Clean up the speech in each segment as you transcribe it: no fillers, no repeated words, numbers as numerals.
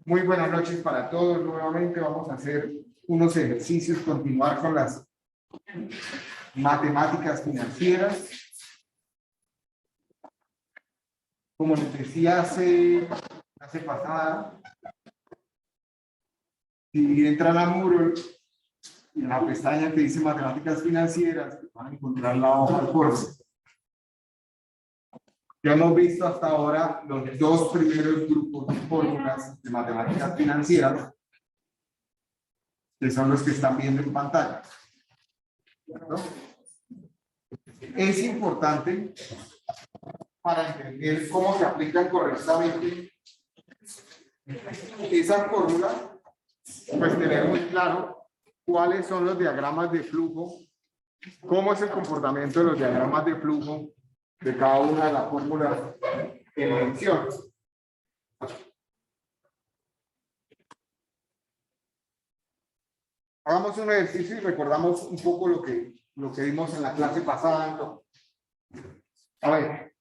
Muy buenas noches para todos. Nuevamente vamos a hacer unos ejercicios, continuar con las matemáticas financieras. Como les decía hace pasada, si entran a Moodle y en la pestaña que dice matemáticas financieras, van a encontrar la hoja de curso. Ya hemos visto hasta ahora los dos primeros grupos de fórmulas de matemáticas financieras, que son los que están viendo en pantalla. ¿Cierto? Es importante para entender cómo se aplican correctamente esas fórmulas, pues tener muy claro cuáles son los diagramas de flujo, cómo es el comportamiento de los diagramas de flujo de cada una de las fórmulas en mención. Hagamos un ejercicio y recordamos un poco lo que vimos en la clase pasada. A ver.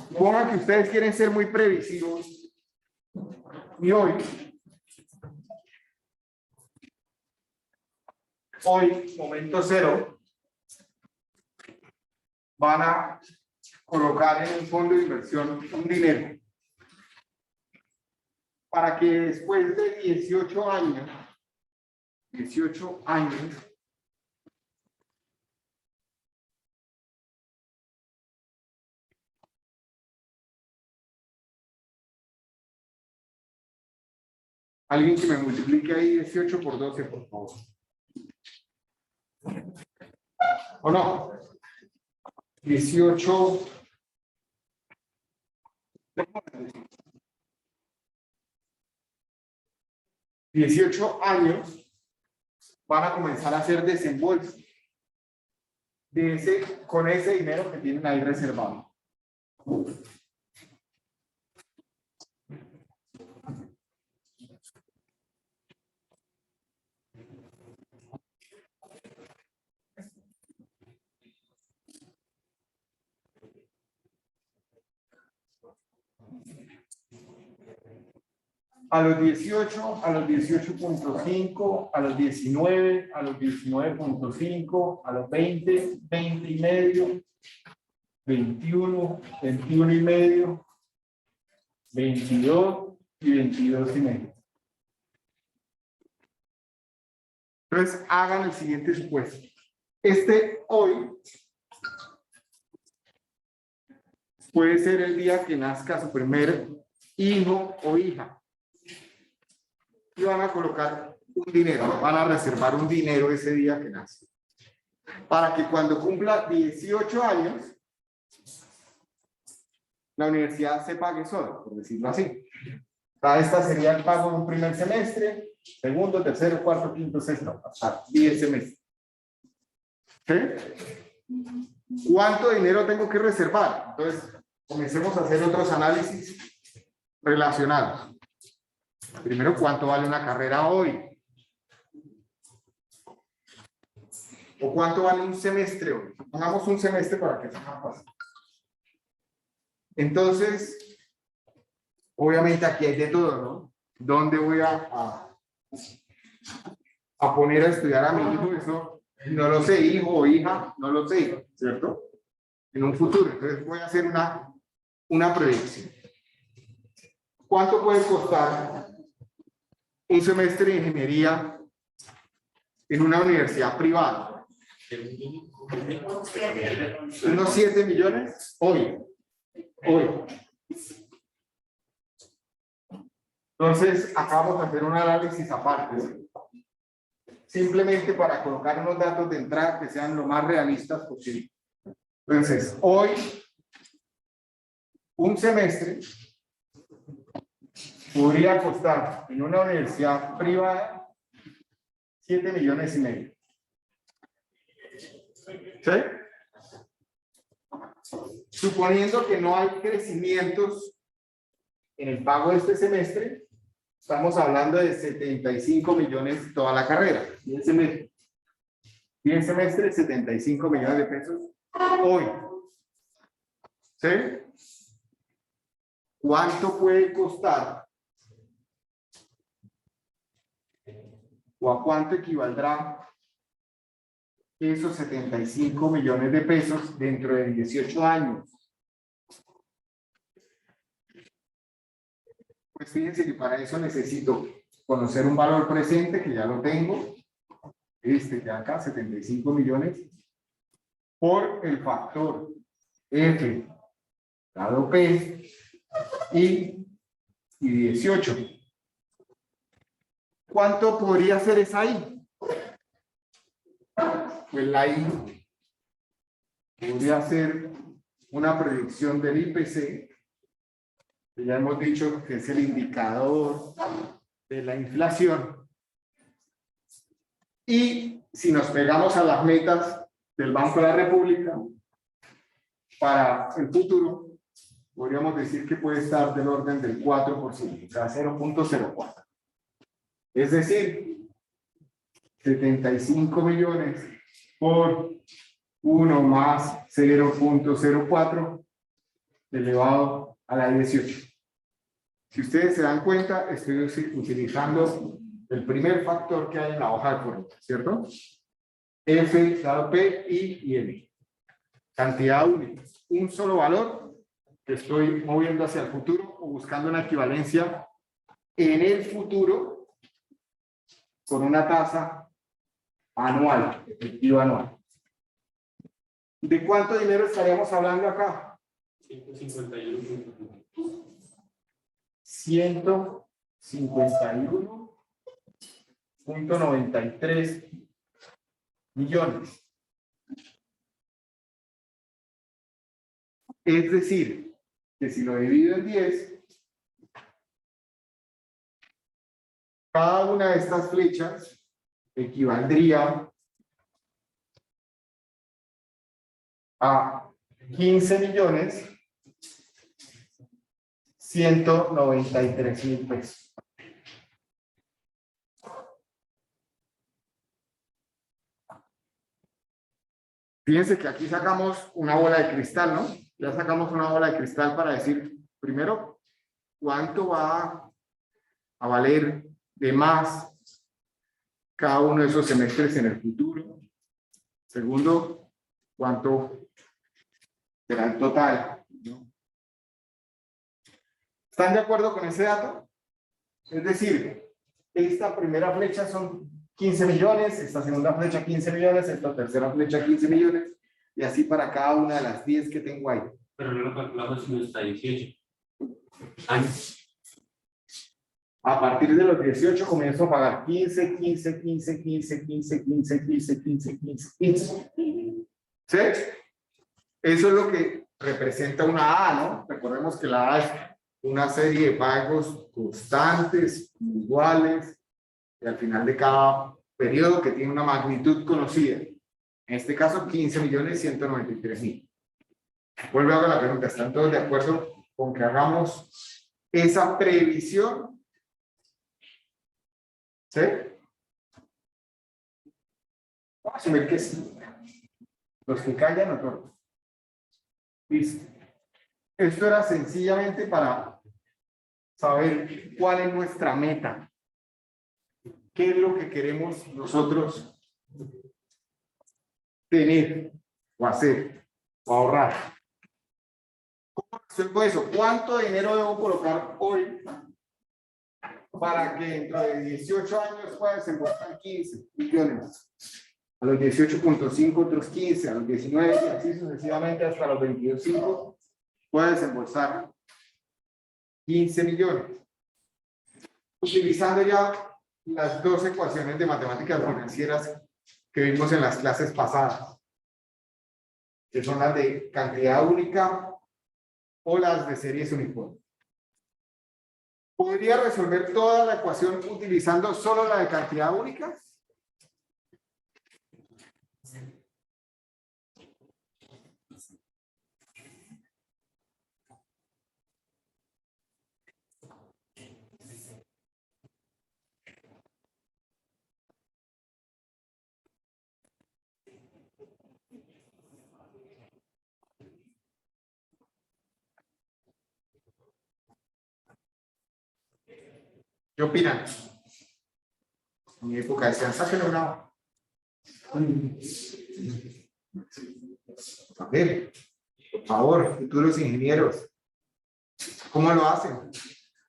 Supongan que ustedes quieren ser muy previsivos y hoy, momento cero, van a colocar en un fondo de inversión un dinero para que después de 18 años, alguien que me multiplique ahí 18 por 12, por favor. ¿O no? 18 años van a comenzar a hacer desembolso con ese dinero que tienen ahí reservado. A los 18, a los 18.5, a los 19, a los 19.5, a los 20, 20 y medio, 21, 21 y medio, 22 y 22 y medio. Entonces, hagan el siguiente supuesto. Hoy puede ser el día que nazca su primer hijo o hija. Y van a colocar un dinero, van a reservar un dinero ese día que nace. Para que cuando cumpla 18 años, la universidad se pague sola, por decirlo así. Esta sería el pago de un primer semestre, segundo, tercero, cuarto, quinto, sexto, hasta 10 semestres. ¿Sí? ¿Cuánto dinero tengo que reservar? Entonces, comencemos a hacer otros análisis relacionados. Primero, ¿cuánto vale una carrera hoy? ¿O cuánto vale un semestre hoy? Pongamos un semestre para que sea más fácil. Entonces, obviamente aquí hay de todo, ¿no? ¿Dónde voy a poner a estudiar a mi hijo? Eso no lo sé, hijo o hija, no lo sé, ¿cierto? En un futuro. Entonces voy a hacer una proyección. ¿Cuánto puede costar un semestre de ingeniería en una universidad privada? ¿Unos 7 millones? Hoy. Entonces, acá vamos a hacer un análisis aparte. Simplemente para colocar unos datos de entrada que sean lo más realistas posible. Entonces, hoy, un semestre podría costar en una universidad privada 7 millones y medio. ¿Sí? Suponiendo que no hay crecimientos en el pago de este semestre, estamos hablando de 75 millones toda la carrera. 10 semestres. 10 semestres, 75 millones de pesos hoy. ¿Sí? ¿Cuánto puede costar? ¿O a cuánto equivaldrá esos 75 millones de pesos dentro de 18 años? Pues fíjense que para eso necesito conocer un valor presente, que ya lo tengo, este de acá, 75 millones, por el factor F dado P y 18. ¿Cuánto podría ser esa I? Pues la I podría ser una predicción del IPC, que ya hemos dicho que es el indicador de la inflación. Y si nos pegamos a las metas del Banco de la República para el futuro, podríamos decir que puede estar del orden del 4%, o sea, 0.04. Es decir, 75 millones por 1 más 0.04 elevado a la 18. Si ustedes se dan cuenta, estoy utilizando el primer factor que hay en la hoja de fórmula, ¿cierto? F dado P, I y N. Cantidad única. Un solo valor que estoy moviendo hacia el futuro o buscando una equivalencia en el futuro con una tasa anual, efectiva anual. ¿De cuánto dinero estaríamos hablando acá? 151.93 millones. Es decir, que si lo divido en 10, cada una de estas flechas equivaldría a 15.193.000 pesos. Fíjense que aquí sacamos una bola de cristal, ¿no? Ya sacamos una bola de cristal para decir, primero, cuánto va a valer de más cada uno de esos semestres en el futuro. Segundo, cuánto será el total, ¿no? ¿Están de acuerdo con ese dato? Es decir, esta primera flecha son 15 millones, esta segunda flecha 15 millones, esta tercera flecha 15 millones, y así para cada una de las 10 que tengo ahí. Pero no lo calculamos si no está 18 años. A partir de los 18 comienzo a pagar 15, 15, 15, 15, 15, 15, 15, 15, 15, 15. ¿Sí? Eso es lo que representa una A, ¿no? Recordemos que la A es una serie de pagos constantes, iguales, y al final de cada periodo que tiene una magnitud conocida. En este caso, 15.193.000. Vuelvo a hacer la pregunta, ¿están todos de acuerdo con que hagamos esa previsión? ¿Sí? Vamos a asumir que sí. Los que callan, otorgan. Listo. Esto era sencillamente para saber cuál es nuestra meta. ¿Qué es lo que queremos nosotros tener o hacer o ahorrar? ¿Cómo resuelvo eso? ¿Cuánto dinero debo colocar hoy para que dentro de 18 años pueda desembolsar 15 millones? A los 18.5 otros 15, a los 19 y así sucesivamente hasta los 22.5 puede desembolsar 15 millones. Utilizando ya las dos ecuaciones de matemáticas financieras que vimos en las clases pasadas, que son las de cantidad única o las de series uniformes. ¿Podría resolver toda la ecuación utilizando solo la de cantidad única? ¿Qué opinan? En mi época decían, sáquenle una hoja. A ver, por favor, futuros ingenieros, ¿cómo lo hacen?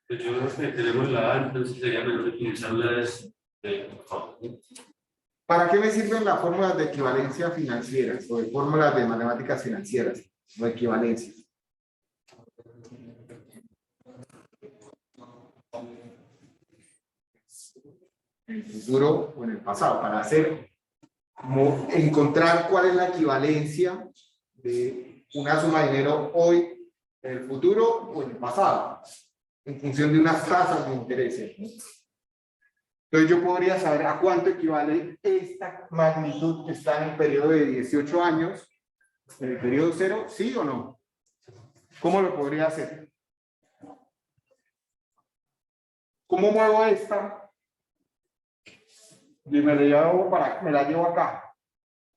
Pues yo creo que tenemos la A, entonces sería mejor utilizarlas ¿Para qué me sirven las fórmulas de equivalencia financieras o de fórmulas de matemáticas financieras o equivalencias? En el futuro o en el pasado, para hacer, como encontrar cuál es la equivalencia de una suma de dinero hoy, en el futuro o en el pasado, en función de unas tasas de interés. Entonces yo podría saber a cuánto equivale esta magnitud que está en el periodo de 18 años, en el periodo cero, ¿sí o no? ¿Cómo lo podría hacer? ¿Cómo muevo esta? Y me la llevo acá.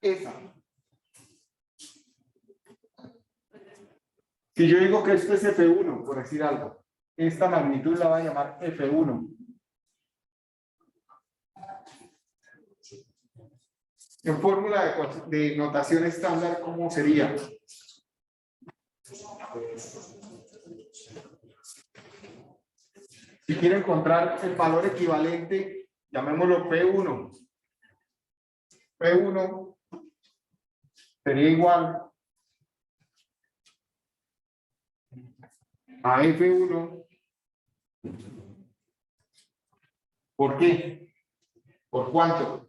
Esa. Si yo digo que esto es F1, por decir algo, esta magnitud la voy a llamar F1. En fórmula de notación estándar, ¿cómo sería? Si quiero encontrar el valor equivalente, llamémoslo P1. P1 sería igual a F1. ¿Por qué? ¿Por cuánto?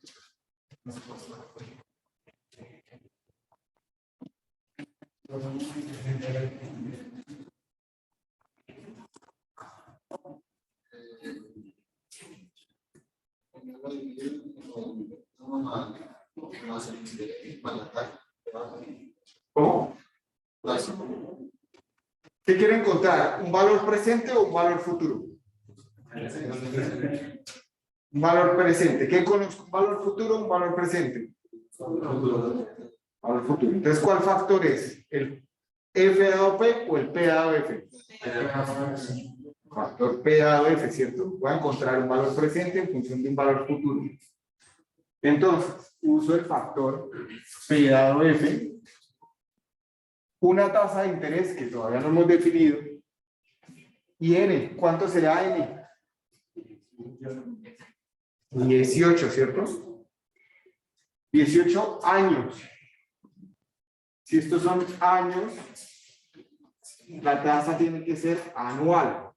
¿Cómo? ¿Qué quiere encontrar? ¿Un valor presente o un valor futuro? Un valor presente. ¿Qué conozco? ¿Un valor futuro o un valor presente? Valor futuro. Entonces, ¿cuál factor es? ¿El F dado P o el P dado F? Factor P dado F, ¿cierto? Voy a encontrar un valor presente en función de un valor futuro. Entonces, uso el factor P dado F, una tasa de interés que todavía no hemos definido, y N. ¿Cuánto será N? 18, ¿cierto? 18 años. Si estos son años, la tasa tiene que ser anual.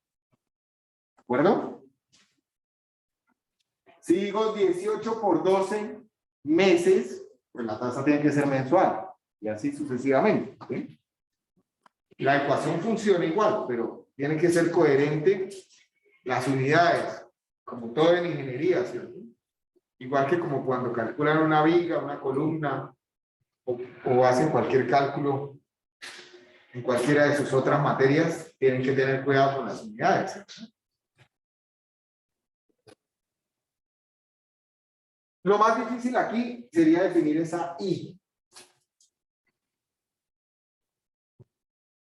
¿De acuerdo? Si digo 18 por 12 meses, pues la tasa tiene que ser mensual. Y así sucesivamente. ¿Sí? La ecuación funciona igual, pero tiene que ser coherente las unidades, como todo en ingeniería, ¿cierto? Igual que como cuando calculan una viga, una columna, o hacen cualquier cálculo en cualquiera de sus otras materias, tienen que tener cuidado con las unidades, ¿cierto? Lo más difícil aquí sería definir esa I.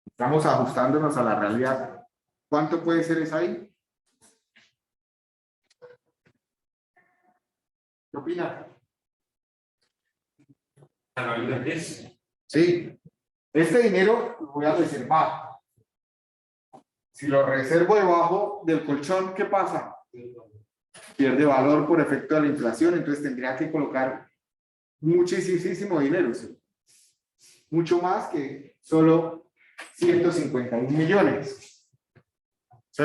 Estamos ajustándonos a la realidad. ¿Cuánto puede ser esa I? ¿Qué opina? Sí. Este dinero lo voy a reservar. Si lo reservo debajo del colchón, ¿qué pasa? Pierde valor por efecto de la inflación, entonces tendría que colocar muchísimo dinero, ¿sí? Mucho más que solo 151 millones. ¿Sí?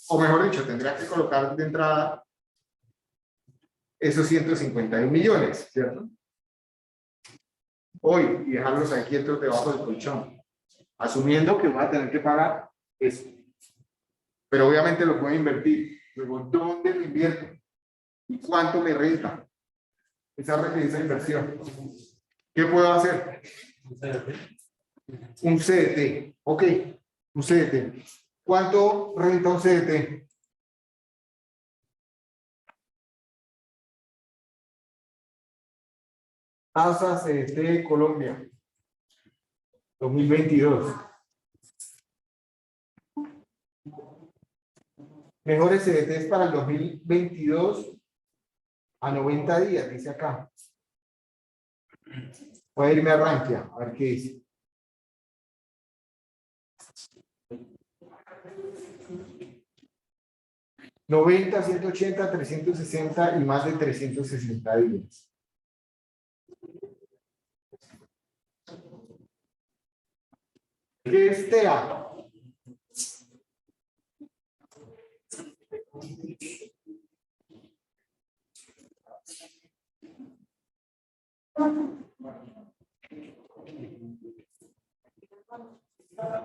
O mejor dicho, tendría que colocar de entrada esos 151 millones, ¿cierto? Hoy, y dejarlos ahí quietos debajo del colchón, asumiendo que voy a tener que pagar eso. Pero obviamente lo puedo invertir. Luego, ¿dónde lo invierto? ¿Y cuánto me renta esa inversión? ¿Qué puedo hacer? Un CDT. Ok, un CDT. ¿Cuánto renta un CDT? Tasa CDT de Colombia 2022. Mejores CDTs para el 2022 a 90 días, dice acá. Voy a irme a Rankia, a ver qué dice. $90, $180, $360 y más de $360. ¿Qué es TEA?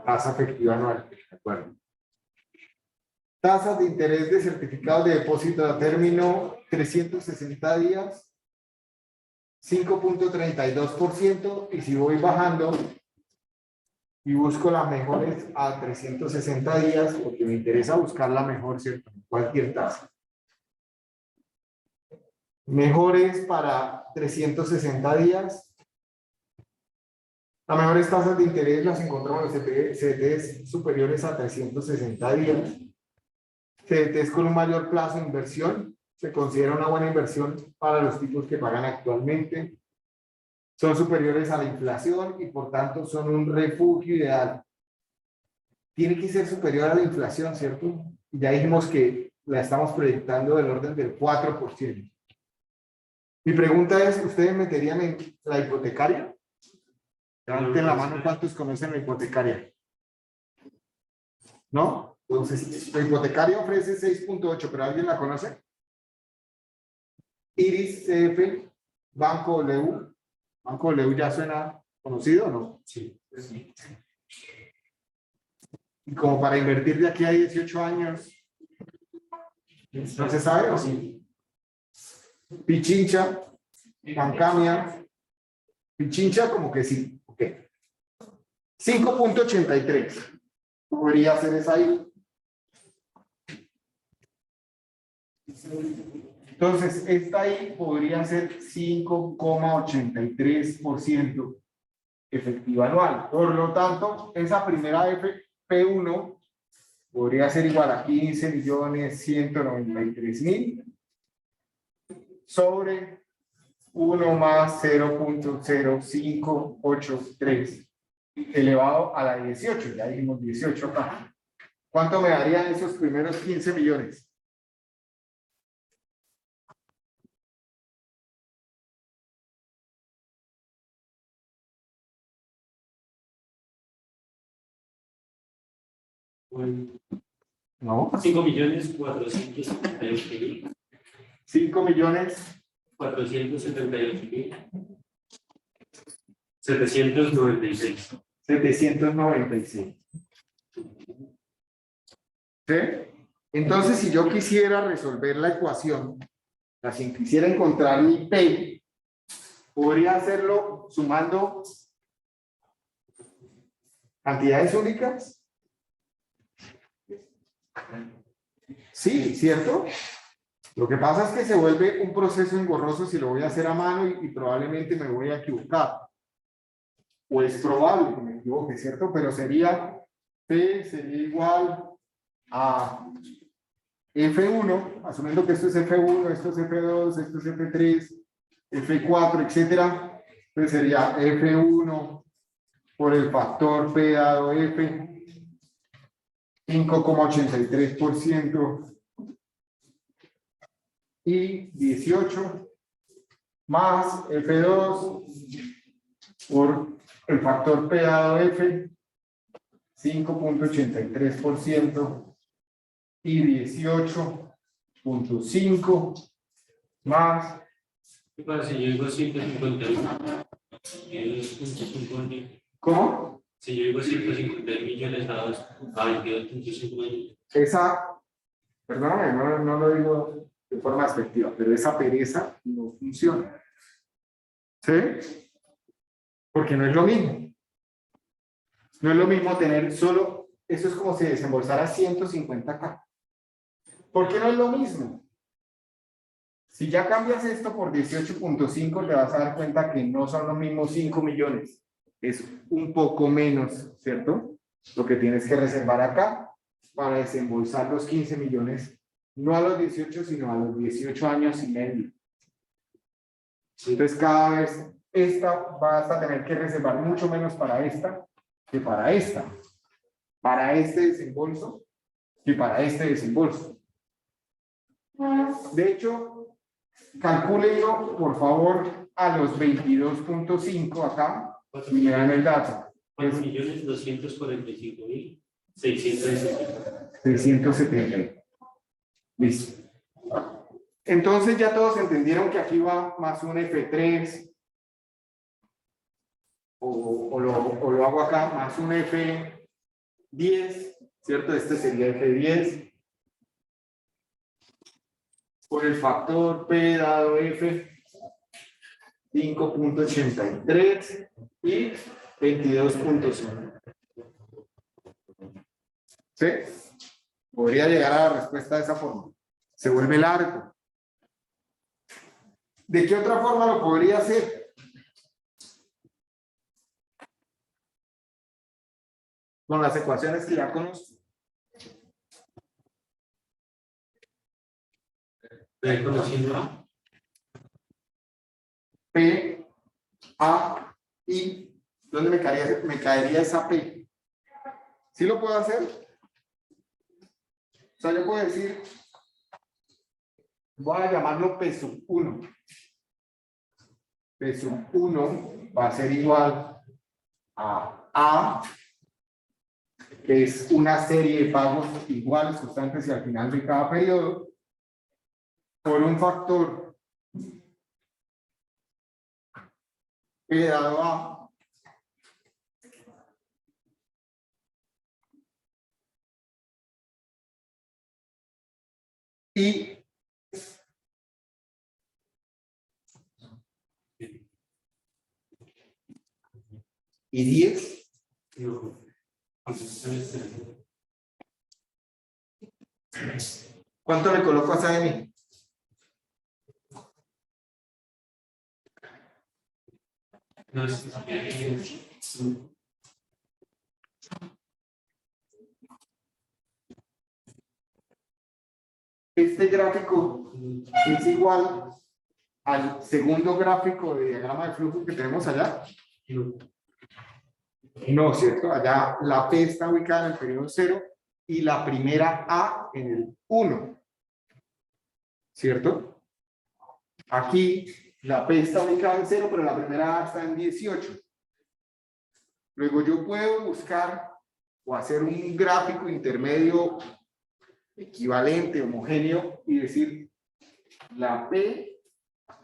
Tasa efectiva anual. De acuerdo. Tasas de interés de certificados de depósito a término 360 días, 5.32%, y si voy bajando y busco las mejores a 360 días, porque me interesa buscar la mejor, ¿cierto? Cualquier tasa. Mejores para 360 días. Las mejores tasas de interés las encontramos en los CDTs superiores a 360 días. CDTs con un mayor plazo de inversión. Se considera una buena inversión para los tipos que pagan actualmente. Son superiores a la inflación y por tanto son un refugio ideal. Tiene que ser superior a la inflación, ¿cierto? Ya dijimos que la estamos proyectando del orden del 4%. Mi pregunta es, ¿ustedes meterían en la hipotecaria? Levanten la mano, ¿cuántos conocen la hipotecaria? ¿No? Entonces, la hipotecaria ofrece 6.8, ¿pero alguien la conoce? Iris, CF, Banco W. ¿Banco W ya suena conocido o no? Sí. Y como para invertir de aquí a 18 años, ¿no se sabe o sí? Pichincha, Bancamia, Pichincha como que sí. Ok. 5.83. Podría ser esa ahí. Entonces, esta ahí podría ser 5.83% efectiva anual. Por lo tanto, esa primera P1 podría ser igual a 15.193.000 sobre 1 más 0.0583 elevado a la 18. Ya dijimos 18 acá. ¿Cuánto me darían esos primeros 15 millones? No. 5.478.000. 5.478.796. 796. ¿Sí? Entonces, si yo quisiera resolver la ecuación, si quisiera encontrar mi P, podría hacerlo sumando cantidades únicas. Sí, ¿cierto? Lo que pasa es que se vuelve un proceso engorroso si lo voy a hacer a mano y probablemente me voy a equivocar. O es probable que me equivoque, ¿cierto? Pero sería P sería igual a F1, asumiendo que esto es F1, esto es F2, esto es F3, F4, etcétera. Entonces sería F1 por el factor P dado F, 5.83%. Y 18 más F2 por el factor P dado F, 5.83% y 18.5 más. ¿Qué pasa si yo digo 151? ¿Cómo? Si yo digo 150 millones dados a 22.5 millones. Esa, perdóname, no lo digo de forma despectiva, pero esa pereza no funciona. ¿Sí? Porque no es lo mismo. No es lo mismo tener solo, eso es como si desembolsara 150K. ¿Por qué no es lo mismo? Si ya cambias esto por 18.5, te vas a dar cuenta que no son los mismos 5 millones. Es un poco menos, ¿cierto? Lo que tienes que reservar acá para desembolsar los 15 millones, no a los 18, sino a los 18 años y medio. Entonces, cada vez esta vas a tener que reservar mucho menos para esta que para esta. Para este desembolso que para este desembolso. De hecho, calcúlenlo, por favor, a los 22.5 acá y me dan el dato. 4.245.670. Listo. Entonces ya todos entendieron que aquí va más un F3 o lo hago acá más un F10, ¿cierto? Este sería F10 por el factor P dado F 5.83 y 22.5. ¿Sí? Podría llegar a la respuesta de esa forma. Se vuelve largo. ¿De qué otra forma lo podría hacer? Con las ecuaciones que ya conozco. Reconociendo P, A, I. ¿Dónde me caería esa P? ¿Sí lo puedo hacer? O sea, yo puedo decir, voy a llamarlo P sub 1. P sub 1 va a ser igual a, que es una serie de pagos iguales, constantes y al final de cada periodo, por un factor P dado A y y 10. ¿Cuánto le coloco a CMI? Este gráfico es igual al segundo gráfico de diagrama de flujo que tenemos allá. No, ¿cierto? Allá la P está ubicada en el periodo 0 y la primera A en el 1. ¿Cierto? Aquí la P está ubicada en 0, pero la primera A está en 18. Luego yo puedo buscar o hacer un gráfico intermedio equivalente, homogéneo, y decir la P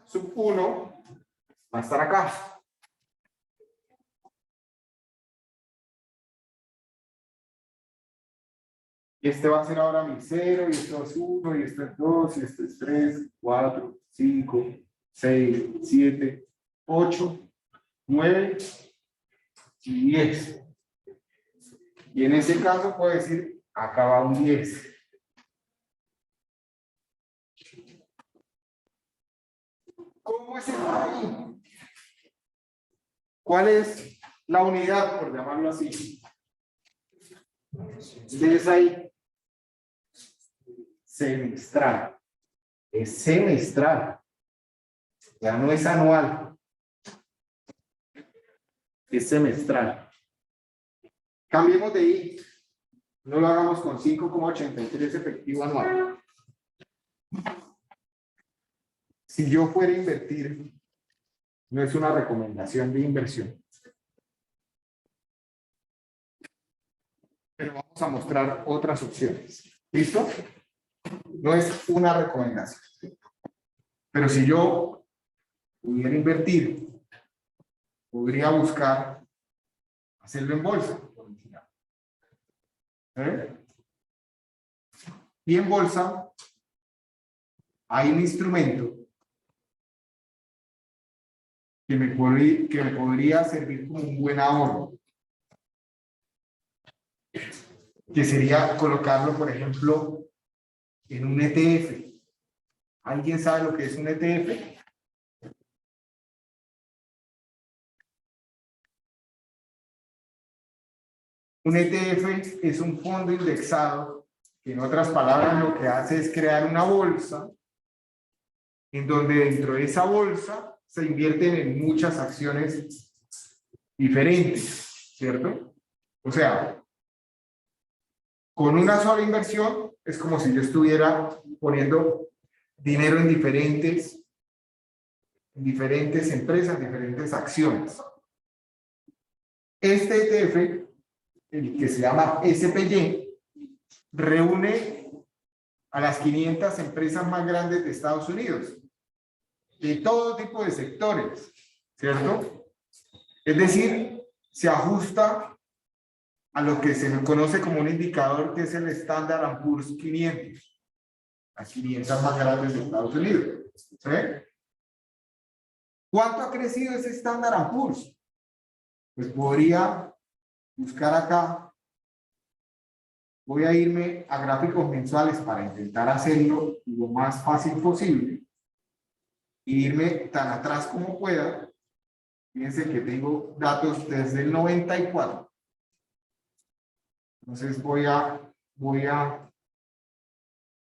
sub 1 va a estar acá. Y este va a ser ahora mi 0, y esto es 1, y esto es 2, y esto es 3, 4, 5, 6, 7, 8, 9 y 10. Y en ese caso puedo decir, acá va un 10. ¿Cómo es el ahí? ¿Cuál es la unidad, por llamarlo así? Ustedes ahí. Semestral. Es semestral. Ya no es anual. Es semestral. Cambiemos de I. No lo hagamos con 5,83 efectivo anual. Si yo fuera a invertir, no es una recomendación de inversión. Pero vamos a mostrar otras opciones. ¿Listo? No es una recomendación. Pero si yo pudiera invertir, podría buscar hacerlo en bolsa. Y en bolsa hay un instrumento que me podría servir como un buen ahorro, que sería colocarlo, por ejemplo, en un ETF. ¿Alguien sabe lo que es un ETF? Un ETF es un fondo indexado que, en otras palabras, lo que hace es crear una bolsa en donde dentro de esa bolsa se invierten en muchas acciones diferentes, ¿cierto? O sea, con una sola inversión es como si yo estuviera poniendo dinero en diferentes empresas, diferentes acciones. Este ETF, el que se llama SPY, reúne a las 500 empresas más grandes de Estados Unidos, de todo tipo de sectores, ¿cierto? Es decir, se ajusta a lo que se conoce como un indicador que es el Standard & Poor's 500, las 500 más grandes de Estados Unidos. ¿Sí? ¿Cuánto ha crecido ese Standard & Poor's? Pues podría buscar acá. Voy a irme a gráficos mensuales para intentar hacerlo lo más fácil posible y irme tan atrás como pueda. Fíjense que tengo datos desde el 94. Entonces voy a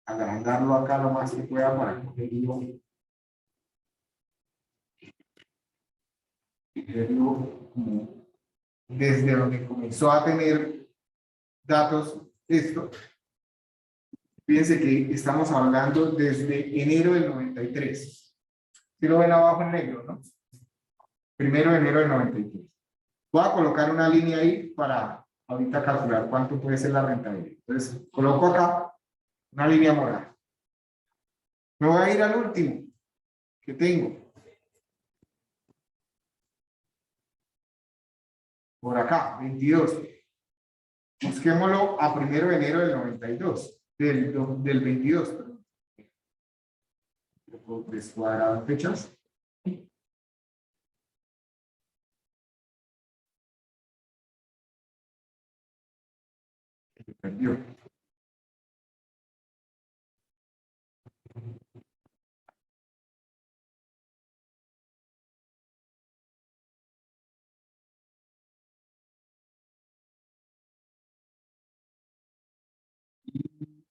agrandarlo acá lo más que pueda para cogerlo como desde donde comenzó a tener datos esto. Fíjense que estamos hablando desde enero del 93. Si lo ven abajo en negro, ¿no? 1 de enero del 93. Voy a colocar una línea ahí para ahorita calcular cuánto puede ser la rentabilidad. Entonces, coloco acá una línea morada. Me voy a ir al último que tengo. Por acá, 22. Busquémoslo a 1 de enero del 92. Del 22, perdón. ¿Puedo descuadrar fechas? Se perdió.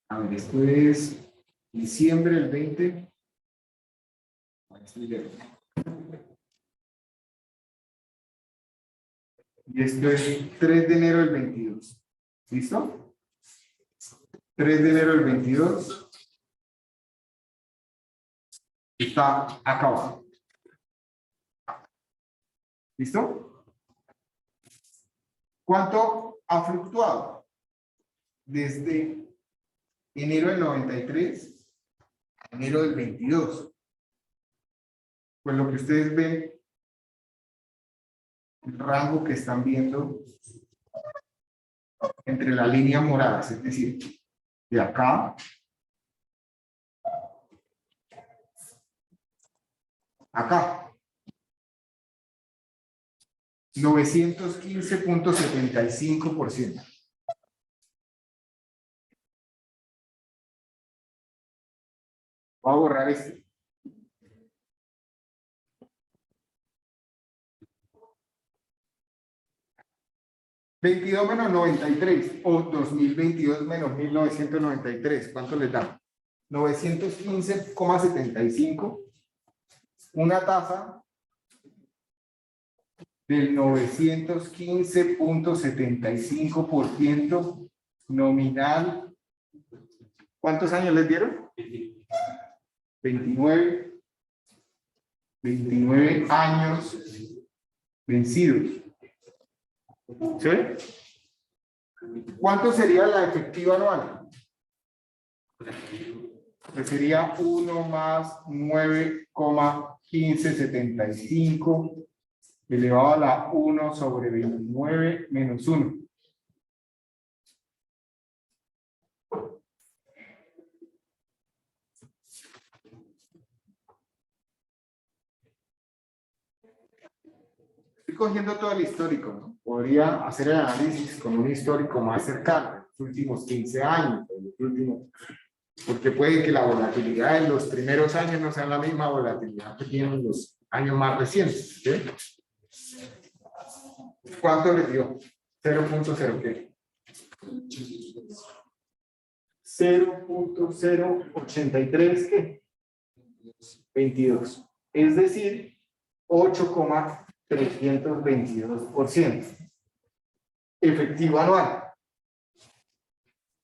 A ver, esto es diciembre del 20. Y esto es 3 de enero del 22. ¿Listo? 3 de enero del 22. Está acá abajo. ¿Listo? ¿Cuánto ha fluctuado? Desde enero del 93 a enero del 22. Pues lo que ustedes ven, el rango que están viendo entre la línea morada, es decir, de acá acá, 915.75%. Voy a borrar este. $22 menos 93 o 2022 menos 1993. ¿Cuánto les da? 915,75. Una tasa del 915.75% nominal. ¿Cuántos años les dieron? 29 años vencidos. ¿Sí? ¿Cuánto sería la efectiva anual? Pues sería 1 más 9,1575 elevado a la 1 sobre 29 menos 1. Estoy cogiendo todo el histórico, ¿no? Podría hacer el análisis con un histórico más cercano, los últimos 15 años, porque puede que la volatilidad en los primeros años no sea la misma volatilidad que tienen los años más recientes. ¿Sí? ¿Cuánto les dio? 0.0 ¿qué? 0.083 ¿qué? 22. Es decir, 8,322%. Efectivo anual.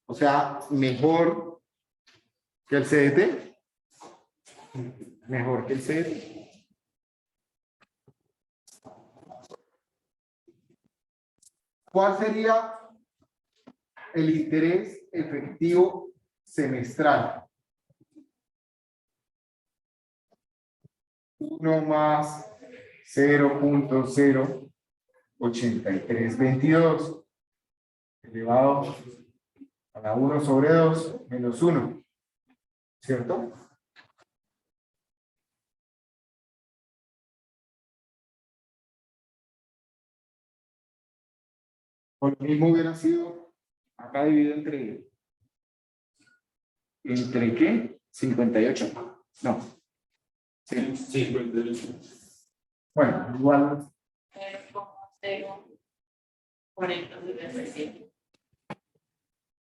O sea, mejor que el CDT. Mejor que el CDT. ¿Cuál sería el interés efectivo semestral? 1 más 0.08322 elevado a la 1 sobre 2 menos 1, ¿cierto? O lo mismo hubiera sido acá dividido ¿entre qué? 58. No. Sí. Sí. Bueno, igual. 0,047.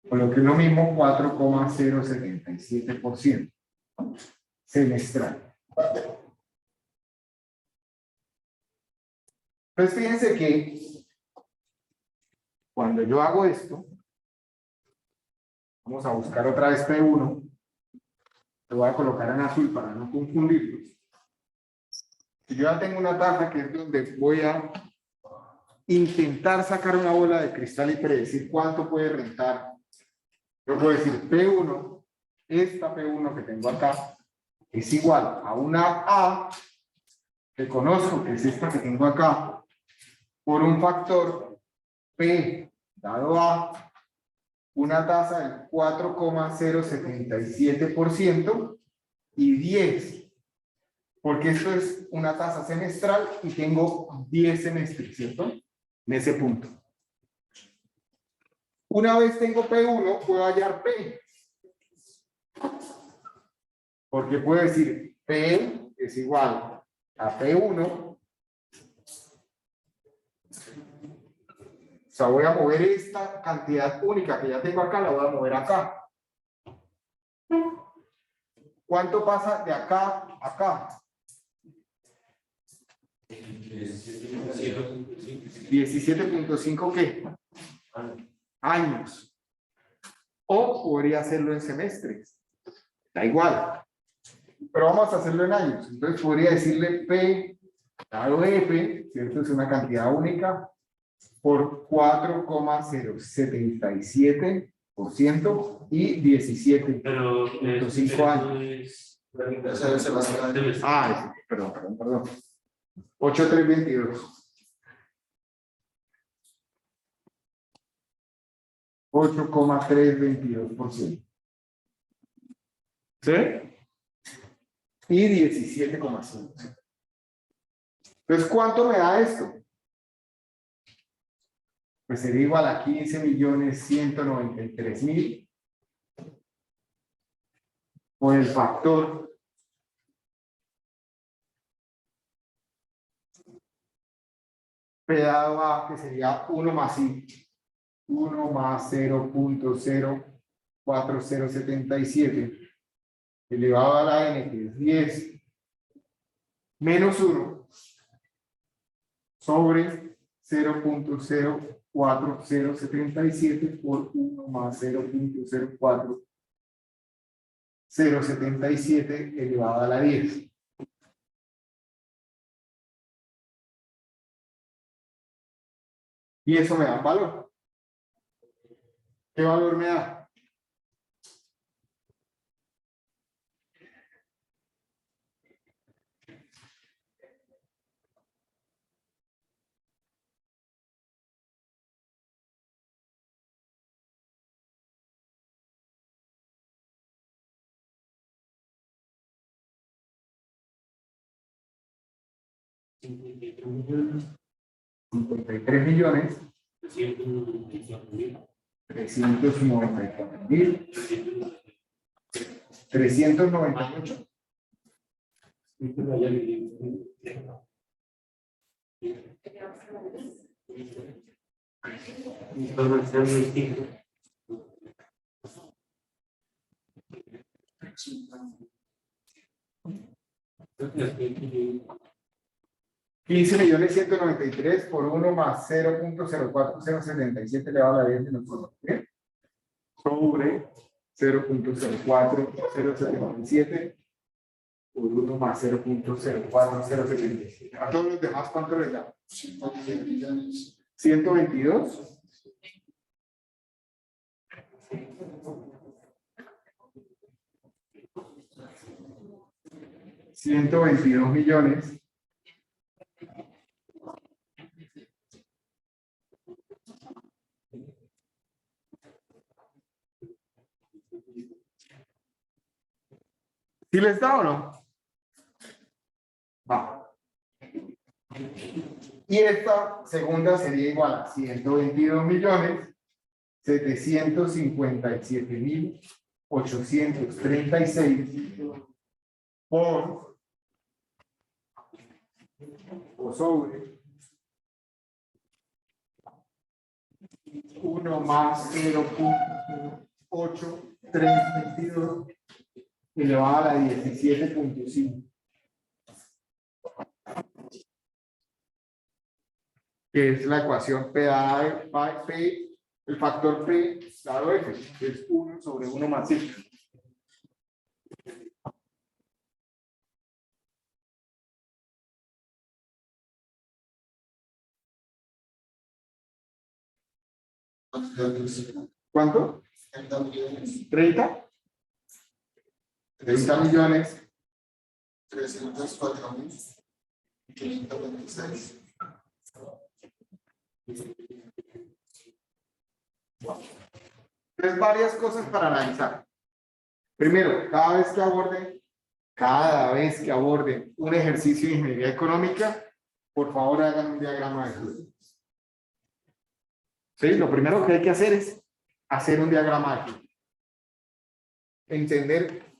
Por lo que es lo mismo, 4,077% semestral. Entonces fíjense que cuando yo hago esto, vamos a buscar otra vez P1, lo voy a colocar en azul para no confundirlos. Si yo ya tengo una tabla que es donde voy a intentar sacar una bola de cristal y predecir cuánto puede rentar, yo puedo decir P1, esta P1 que tengo acá, es igual a una A que conozco, que es esta que tengo acá, por un factor P dado A, una tasa del 4,077% y 10, porque esto es una tasa semestral y tengo 10 semestres, ¿cierto? En ese punto. Una vez tengo P1, puedo hallar P. Porque puedo decir P es igual a P1. O sea, voy a mover esta cantidad única que ya tengo acá, la voy a mover acá. ¿Cuánto pasa de acá a acá? 17.5 ¿qué? Años. O podría hacerlo en semestres. Da igual. Pero vamos a hacerlo en años. Entonces podría decirle P dado F, ¿cierto? Es una cantidad única, por 4,077% y 17. Pero 5 años. Ah, perdón. 8,322. 8,322%. ¿Sí? Y 17,5. Entonces, ¿cuánto me da esto? Pues sería igual a 15.193.000 por el factor P dado A, que sería 1 más I. 1 más 0.04077 elevado a la n, que es 10, menos 1 sobre 0.04077 por 1 más 0.04077 elevado a la 10. Y eso me da un valor. ¿Qué valor me da? millones. 53.394.398. Información distinta. 15.193.000 por 1 más 0.04077 elevado a la 10 menos 1. ¿Bien? Sobre 0.04077 por 1 más 0.04077. A todos los demás, ¿cuánto les da? 122. 122 millones. ¿Sí les da o no? Va. Y esta segunda sería igual a 122.757.836 por o sobre 1 más 0.8322 elevado a la 17.5. Que es la ecuación P dada P, el factor P dado F, que es 1 sobre 1 más 5. ¿Cuánto? 30. 30 millones. 304.526. Entonces, varias cosas para analizar. Primero, cada vez que aborden un ejercicio de ingeniería económica, por favor hagan un diagrama de flujo. ¿Sí? Lo primero que hay que hacer es hacer un diagrama de flujo. Entender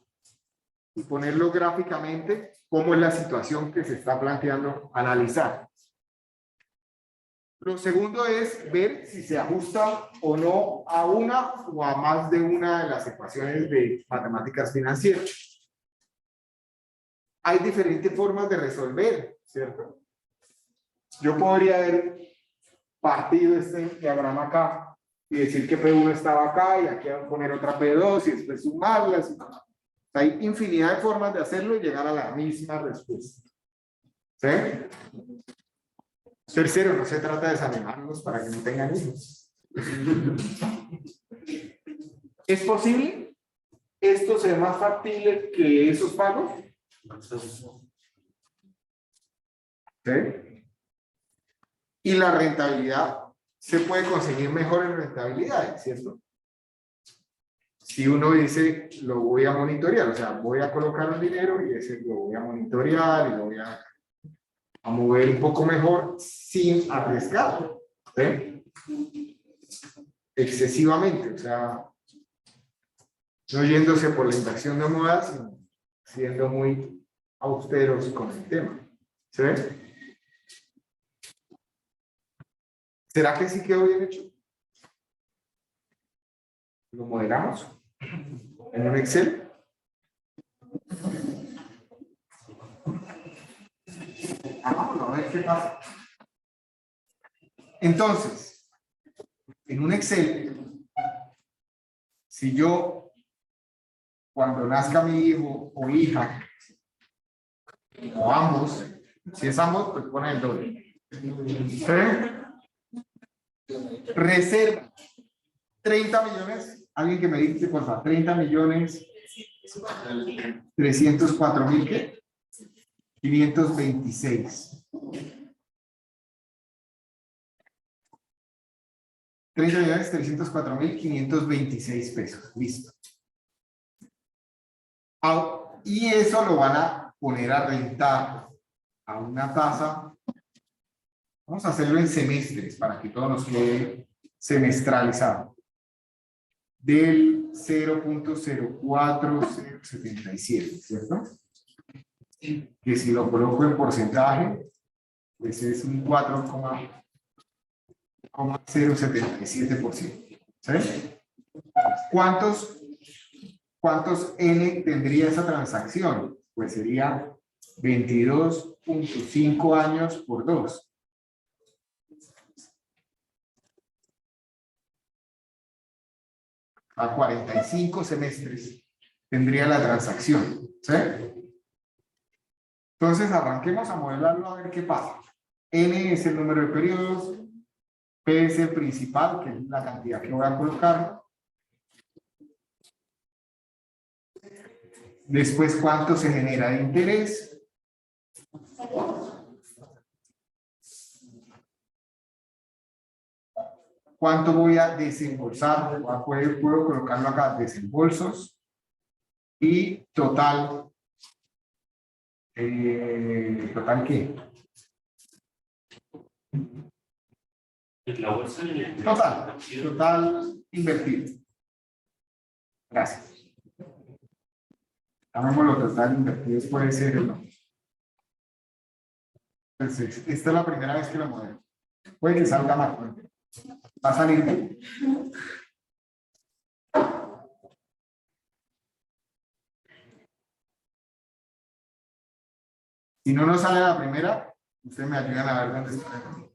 y ponerlo gráficamente cómo es la situación que se está planteando analizar. Lo segundo es ver si se ajusta o no a una o a más de una de las ecuaciones de matemáticas financieras. Hay diferentes formas de resolver, ¿cierto? Yo podría haber partido este diagrama acá y decir que P1 estaba acá y aquí voy a poner otra P2 y después sumarlas. Hay infinidad de formas de hacerlo y llegar a la misma respuesta. ¿Sí? Tercero, no se trata de desanimarlos para que no tengan hijos. ¿Es posible? ¿Esto sea más factible que esos pagos? ¿Sí? Y la rentabilidad, se puede conseguir mejores rentabilidades, ¿cierto? Si uno dice, lo voy a monitorear, o sea, voy a colocar un dinero y ese lo voy a monitorear y lo voy a mover un poco mejor sin arriesgar, ¿sí? Excesivamente, o sea, no yéndose por la inversión de moda, sino siendo muy austeros con el tema, ¿sí? ¿Será que sí quedó bien hecho? ¿Lo modelamos en un Excel? Hagámoslo, a ver qué pasa. Entonces, en un Excel, si yo, cuando nazca mi hijo o hija, o ambos, si es ambos, pues ponen el doble. ¿Sí? Reserva 30 millones, alguien que me dice, por favor, 30 millones 304.000 ¿qué? 526. 30.304.526 pesos. Listo. Y eso lo van a poner a rentar a una tasa. Vamos a hacerlo en semestres para que todo nos quede semestralizado. Del 0.04077, ¿cierto? Que si lo coloco en porcentaje, pues es un 4,077%. ¿Sí? ¿Cuántos N tendría esa transacción? Pues sería 22 2.5 años por 2. A 45 semestres tendría la transacción. ¿Sí? Entonces arranquemos a modelarlo a ver qué pasa. N es el número de periodos, P es el principal, que es la cantidad que voy a colocar. Después, ¿cuánto se genera de interés? ¿Cuánto voy a desembolsar? Puedo colocarlo acá, desembolsos. Y total. ¿Total qué? La bolsa Total invertido. Gracias. Llamémoslo total invertido, puede ser, ¿no? Entonces, esta es la primera vez que lo modelo. Puede que salga mal, ¿no? Va a salir bien. Si no nos sale la primera, ustedes me ayudan a ver dónde está.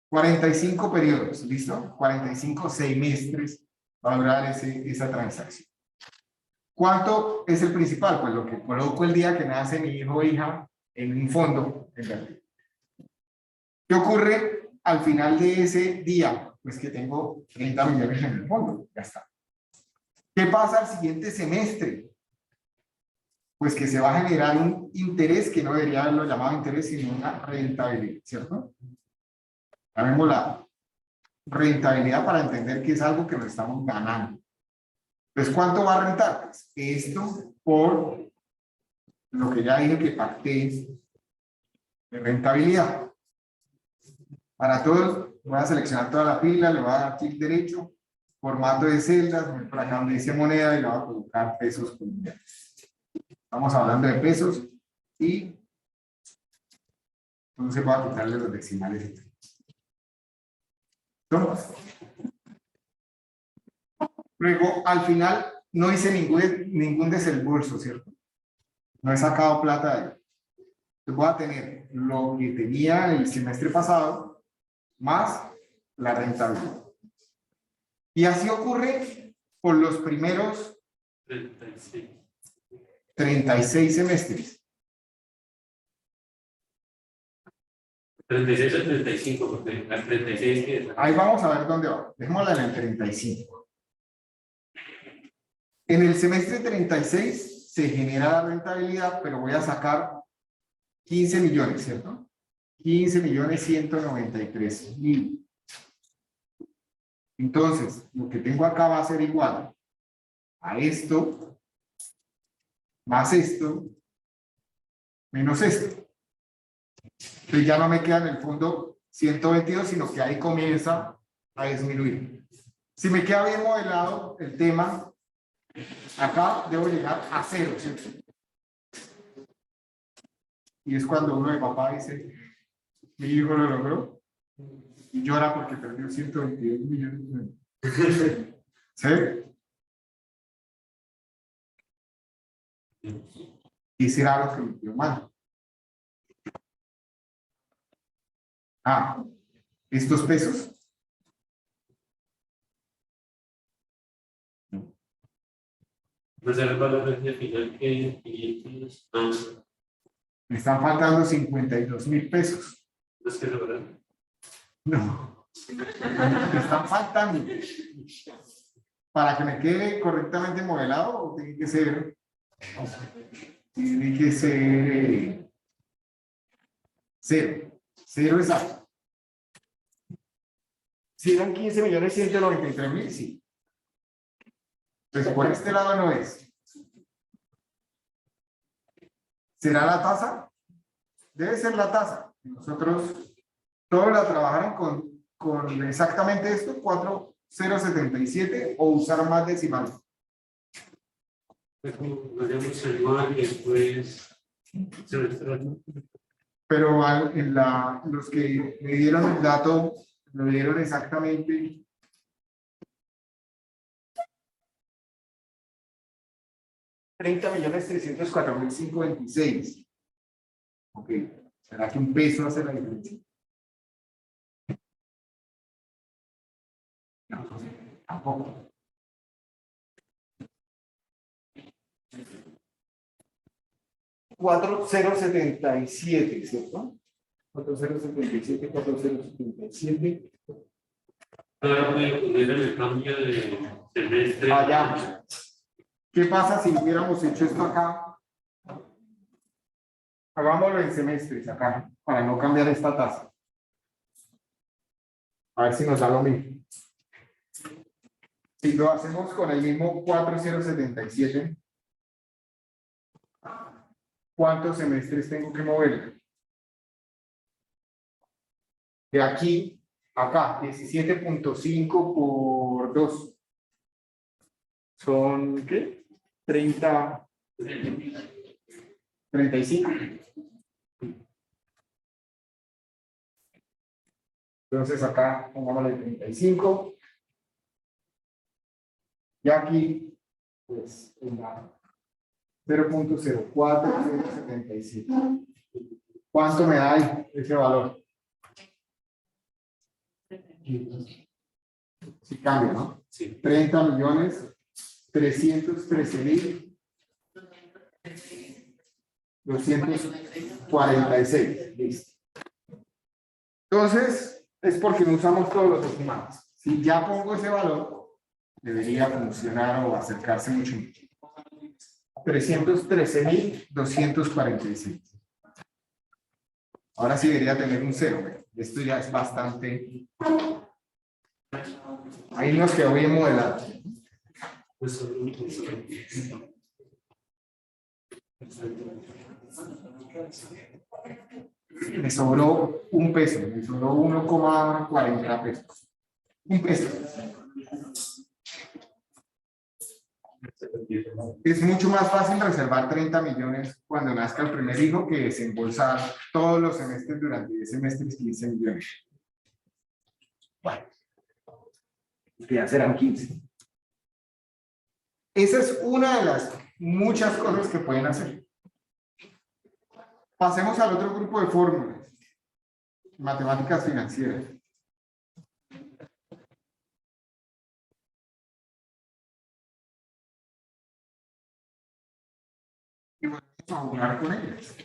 45 periodos, ¿listo? 45 semestres va a durar esa transacción. ¿Cuánto es el principal? Pues lo que coloco el día que nace mi hijo o hija en un fondo. ¿Qué ocurre al final de ese día? Pues que tengo 30 millones en el fondo. Ya está. ¿Qué pasa al siguiente semestre? Pues que se va a generar un interés que no debería haberlo llamado interés, sino una rentabilidad, ¿cierto? Llamemos la rentabilidad para entender que es algo que nos estamos ganando. Entonces, ¿cuánto va a rentar? Pues esto por lo que ya dije que pacté de rentabilidad. Para todos, voy a seleccionar toda la fila, le voy a dar clic derecho, formato de celdas, voy por acá donde dice moneda y le voy a colocar pesos colombianos. Estamos hablando de pesos y entonces voy a quitarle los decimales. ¿Listo? Luego, al final, no hice ningún desembolso, ¿cierto? No he sacado plata de ahí. Entonces voy a tener lo que tenía el semestre pasado más la rentabilidad. Y así ocurre por los primeros 36 semestres. 36 o 35, porque las 36 que... Ahí vamos a ver dónde va. Dejémosla en el 35. En el semestre 36 se genera la rentabilidad, pero voy a sacar 15 millones, ¿cierto? 15.193.000. Entonces, lo que tengo acá va a ser igual a esto, más esto, menos esto. Entonces ya no me queda en el fondo 122, sino que ahí comienza a disminuir. Si me queda bien modelado el tema, acá debo llegar a 0, ¿cierto? Y es cuando uno de papá dice, mi hijo lo logró, y llora porque perdió 122 millones. ¿Sí? Y será lo que me dio mal. Ah, estos pesos. Pues el valor de final que 500, Me están faltando 52.000 pesos. es que lograr. No. Me están faltando. Para que me quede correctamente modelado, tiene que ser cero. Cero exacto. Si eran 15.193.000, sí. Entonces, por este lado no es. ¿Será la tasa? Debe ser la tasa. Nosotros todos la trabajaron con exactamente esto, 4,077, o usar más decimales. Podríamos armar y después Pero los que me dieron el dato, me dieron exactamente 30.304.526. Ok, ¿será que un peso hace la diferencia? No, tampoco. $4,077, ¿cierto? 4,077, 4,077. Ahora puede poner el cambio de semestre. Allá. ¿Qué pasa si hubiéramos hecho esto acá? Hagámoslo en semestres acá, para no cambiar esta tasa. A ver si nos da lo mismo. Si lo hacemos con el mismo 4,077, ¿cuántos semestres tengo que mover? De aquí a acá, 17.5 por 2. ¿Son qué? 30, 35. Entonces acá pongámosle 35. Y aquí, pues, 0.04077. ¿Cuánto me da ahí ese valor? Sí cambia, ¿no? Sí. 30.313.246. Listo. Entonces, es porque no usamos todos los estimados. Si ya pongo ese valor, debería funcionar o acercarse mucho. 313.246. Ahora sí debería tener un 0. Esto ya es bastante. Ahí nos quedó bien modelado. Me sobró un peso, me sobró 1,40 pesos. Un peso. Es mucho más fácil reservar 30 millones cuando nazca el primer hijo que desembolsar todos los semestres durante 10 semestres 15 millones. Bueno, que ya serán 15. Esa es una de las muchas cosas que pueden hacer. Pasemos al otro grupo de fórmulas. Matemáticas financieras. Y vamos a jugar con ellas.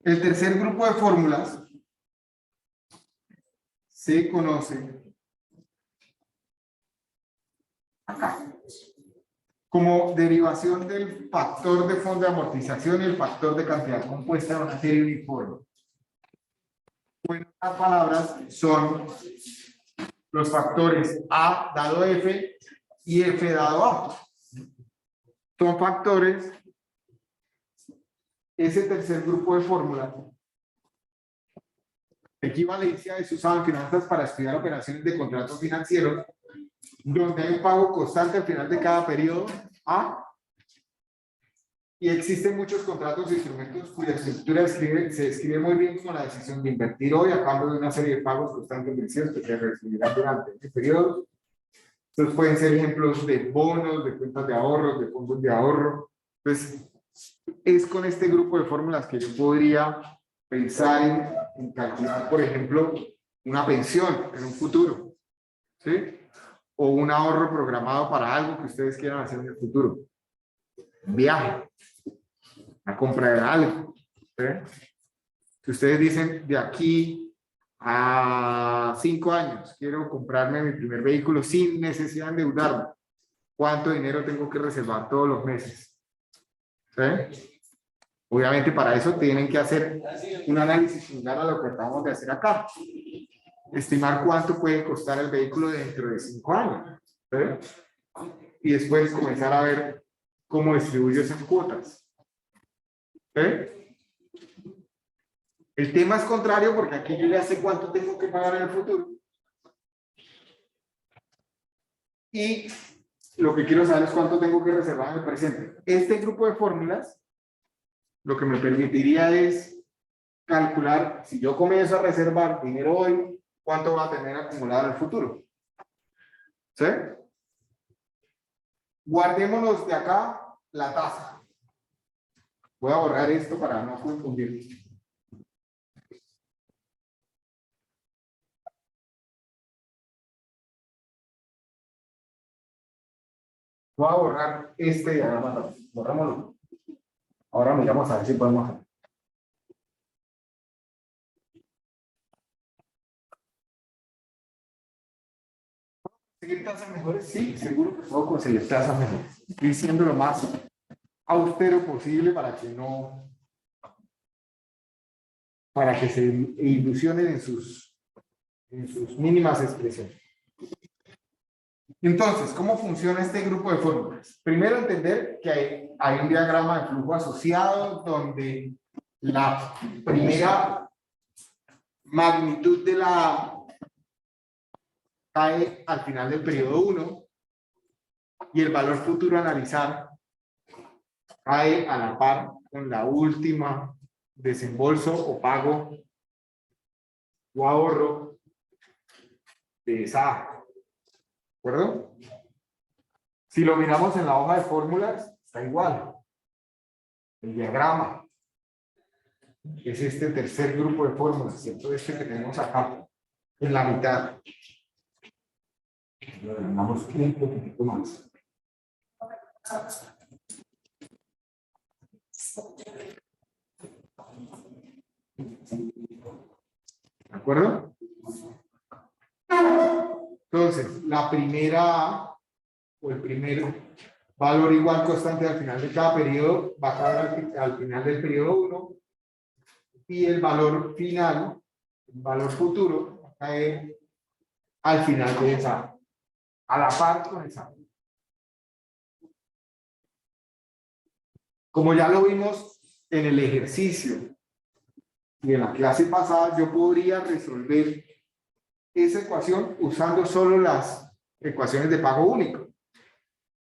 El tercer grupo de fórmulas se conoce acá como derivación del factor de fondo de amortización y el factor de cantidad compuesta de una serie uniforme. En otras palabras, son los factores A dado F y F dado A. Son factores, ese tercer grupo de fórmulas, equivalencia se usaba en finanzas para estudiar operaciones de contratos financieros, donde hay un pago constante al final de cada periodo A, y existen muchos contratos e instrumentos cuya estructura se describe muy bien como la decisión de invertir hoy a cambio de una serie de pagos constantes vencidos que se recibirán durante este periodo. Estos pueden ser ejemplos de bonos, de cuentas de ahorros, de fondos de ahorro. Entonces, es con este grupo de fórmulas que yo podría pensar en calcular, por ejemplo, una pensión en un futuro, ¿sí? O un ahorro programado para algo que ustedes quieran hacer en el futuro. Un viaje, una compra de algo, ¿sí? Si ustedes dicen de aquí a 5 años quiero comprarme mi primer vehículo sin necesidad de endeudarme, ¿cuánto dinero tengo que reservar todos los meses? ¿Sí? Obviamente para eso tienen que hacer un análisis similar a lo que acabamos de hacer acá. Estimar cuánto puede costar el vehículo dentro de 5 años. ¿Sí? Y después comenzar a ver cómo distribuyo esas cuotas. ¿Sí? El tema es contrario porque aquí yo ya sé cuánto tengo que pagar en el futuro. Y lo que quiero saber es cuánto tengo que reservar en el presente. Este grupo de fórmulas lo que me permitiría es calcular, si yo comienzo a reservar dinero hoy, cuánto va a tener acumulado en el futuro. ¿Sí? Guardémonos de acá la tasa. Voy a borrar esto para no confundir. Voy a borrar este diagrama. Borrámoslo. Ahora miramos a ver si podemos hacer. ¿Conseguir tasas mejores? Sí, seguro que puedo conseguir tasas mejores. Estoy siendo lo más austero posible para que se ilusionen en sus mínimas expresiones. Entonces, ¿cómo funciona este grupo de fórmulas? Primero, entender que hay un diagrama de flujo asociado donde la primera magnitud de la cae al final del periodo 1 y el valor futuro a analizar cae a la par con la última desembolso o pago o ahorro de esa. ¿De acuerdo? Si lo miramos en la hoja de fórmulas, está igual. El diagrama es este tercer grupo de fórmulas, ¿cierto? Este que tenemos acá, en la mitad. Lo damos un poquito más. ¿De acuerdo? Entonces, la primera o el primer valor igual constante al final de cada periodo va a caer al final del periodo 1 y el valor final, el valor futuro, va a caer al final de esa, a la par con esa. Como ya lo vimos en el ejercicio y en la clase pasada, yo podría resolver esa ecuación usando solo las ecuaciones de pago único.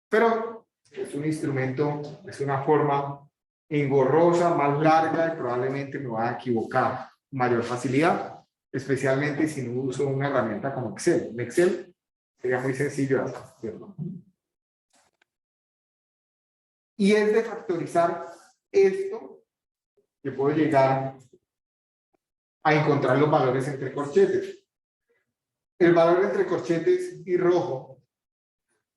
Pero es un instrumento, es una forma engorrosa, más larga y probablemente me va a equivocar con mayor facilidad, especialmente si no uso una herramienta como Excel. En Excel sería muy sencillo hacerlo. Y es de factorizar esto que puedo llegar a encontrar los valores entre corchetes. El valor entre corchetes y rojo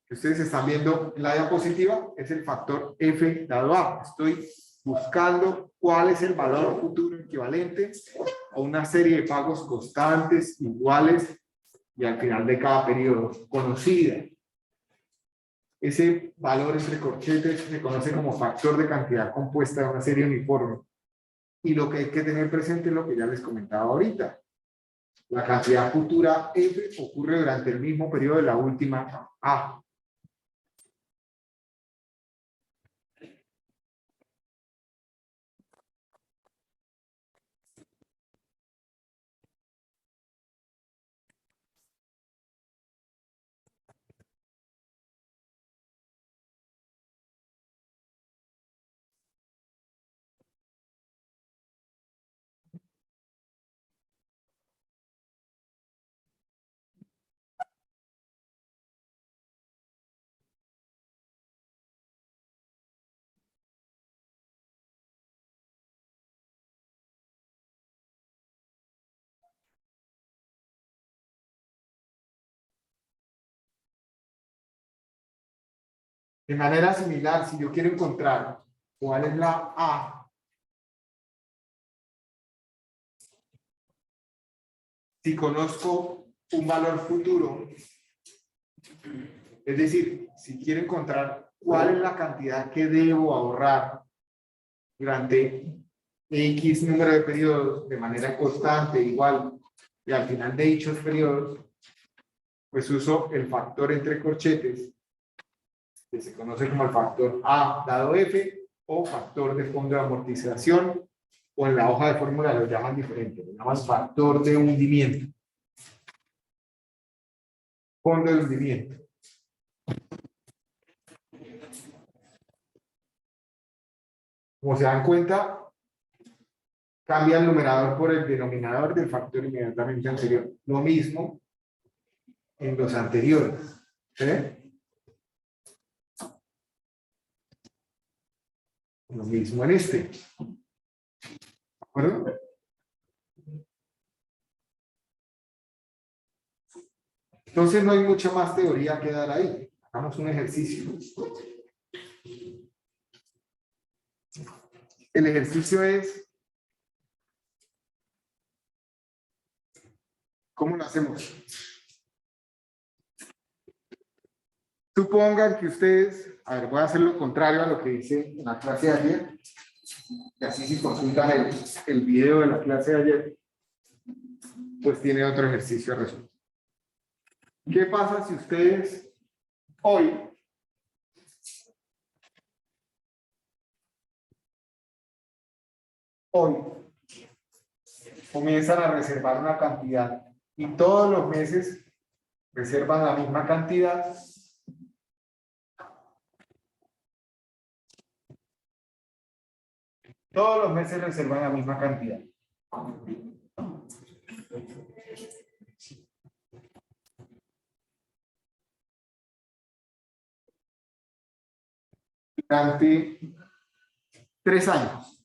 que ustedes están viendo en la diapositiva es el factor F dado A. Estoy buscando cuál es el valor futuro equivalente a una serie de pagos constantes, iguales y al final de cada periodo conocida. Ese valor entre corchetes se conoce como factor de cantidad compuesta de una serie uniforme. Y lo que hay que tener presente es lo que ya les comentaba ahorita. La cantidad futura F ocurre durante el mismo periodo de la última A. De manera similar, si yo quiero encontrar cuál es la A, si conozco un valor futuro, es decir, si quiero encontrar cuál es la cantidad que debo ahorrar durante X número de periodos de manera constante, igual, y al final de dichos periodos, pues uso el factor entre corchetes, que se conoce como el factor A dado F, o factor de fondo de amortización, o en la hoja de fórmula lo llaman diferente, lo llaman factor de hundimiento. Fondo de hundimiento. Como se dan cuenta, cambia el numerador por el denominador del factor inmediatamente anterior. Lo mismo en los anteriores. ¿Sí? Lo mismo en este. ¿De acuerdo? Entonces no hay mucha más teoría que dar ahí. Hagamos un ejercicio. El ejercicio es, ¿cómo lo hacemos? Supongan que ustedes, a ver, voy a hacer lo contrario a lo que hice en la clase de ayer, y así si consultan el video de la clase de ayer, pues tiene otro ejercicio a resolver. ¿Qué pasa si ustedes hoy comienzan a reservar una cantidad y todos los meses reservan la misma cantidad? Todos los meses reservan la misma cantidad. Durante 3 años.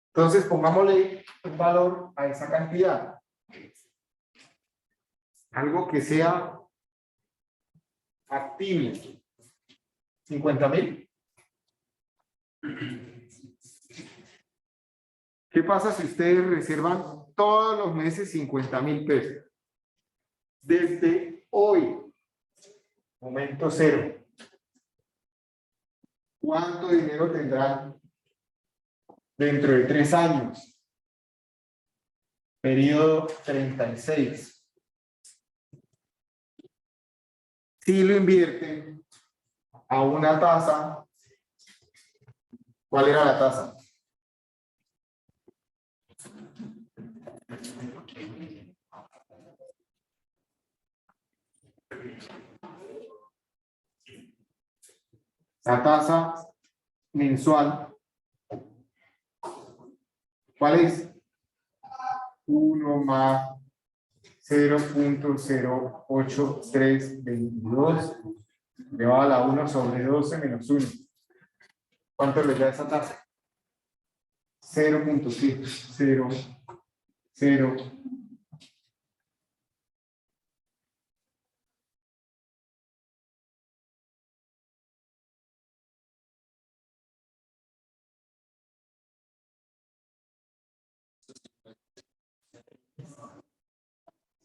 Entonces, pongámosle un valor a esa cantidad. Algo que sea factible. 50.000. ¿Qué pasa si ustedes reservan todos los meses 50.000 pesos? Desde hoy, momento cero. ¿Cuánto dinero tendrán dentro de 3 años? Periodo 36. Si lo invierten a una tasa, ¿cuál era la tasa? La tasa mensual, ¿cuál es? 1 más 0.08322 elevado a la 1 sobre 12 menos 1. ¿Cuánto le da esa tasa? 0.00.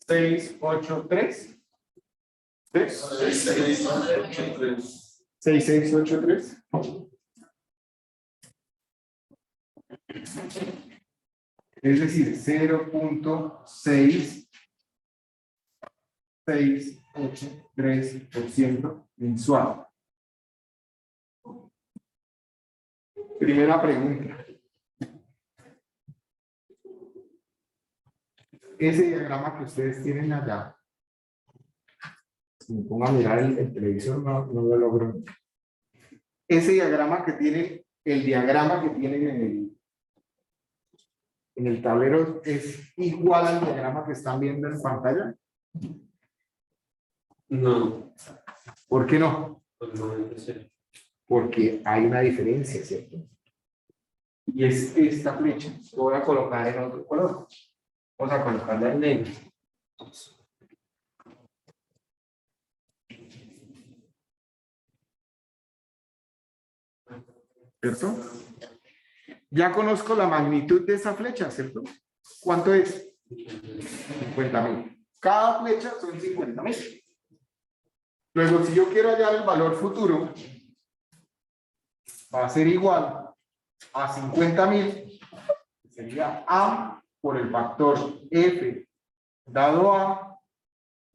683. 6683. Es decir, 0.683% mensual. Primera pregunta. Ese diagrama que ustedes tienen allá, si me pongo a mirar el televisor, no lo logro. Ese diagrama que tienen, el diagrama que tienen en el tablero, ¿es igual al diagrama que están viendo en pantalla? No. ¿Por qué no? Pues no es ser. Porque hay una diferencia, ¿cierto? Y es esta flecha. Lo voy a colocar en otro color. Vamos a colocarla en negro. ¿Cierto? Ya conozco la magnitud de esa flecha, ¿cierto? ¿Cuánto es? 50.000. Cada flecha son 50.000. Luego, si yo quiero hallar el valor futuro, va a ser igual a 50.000. Sería A por el factor F dado a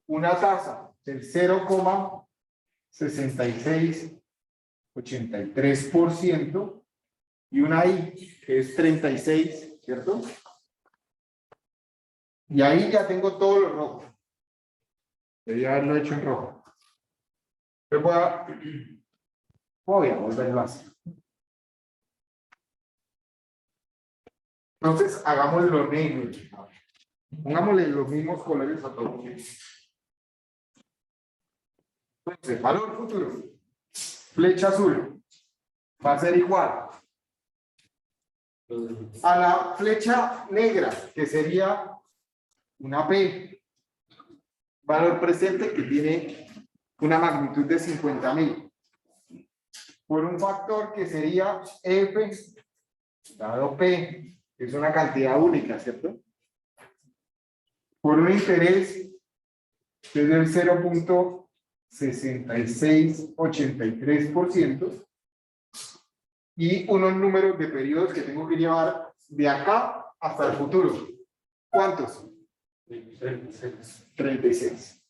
una tasa del 0,6683% y una I que es 36, ¿cierto? Y ahí ya tengo todo lo rojo. Debería haberlo hecho en rojo. Pero voy a volverlo a hacer. Entonces, hagámoslo negro. Pongámosle los mismos colores a todos. Entonces, valor futuro. flecha azul va a ser igual a la flecha negra, que sería una P, valor presente que tiene una magnitud de 50.000, por un factor que sería F dado P, que es una cantidad única, ¿cierto? Por un interés que es del 0.6683%, y unos números de periodos que tengo que llevar de acá hasta el futuro. ¿Cuántos? 36.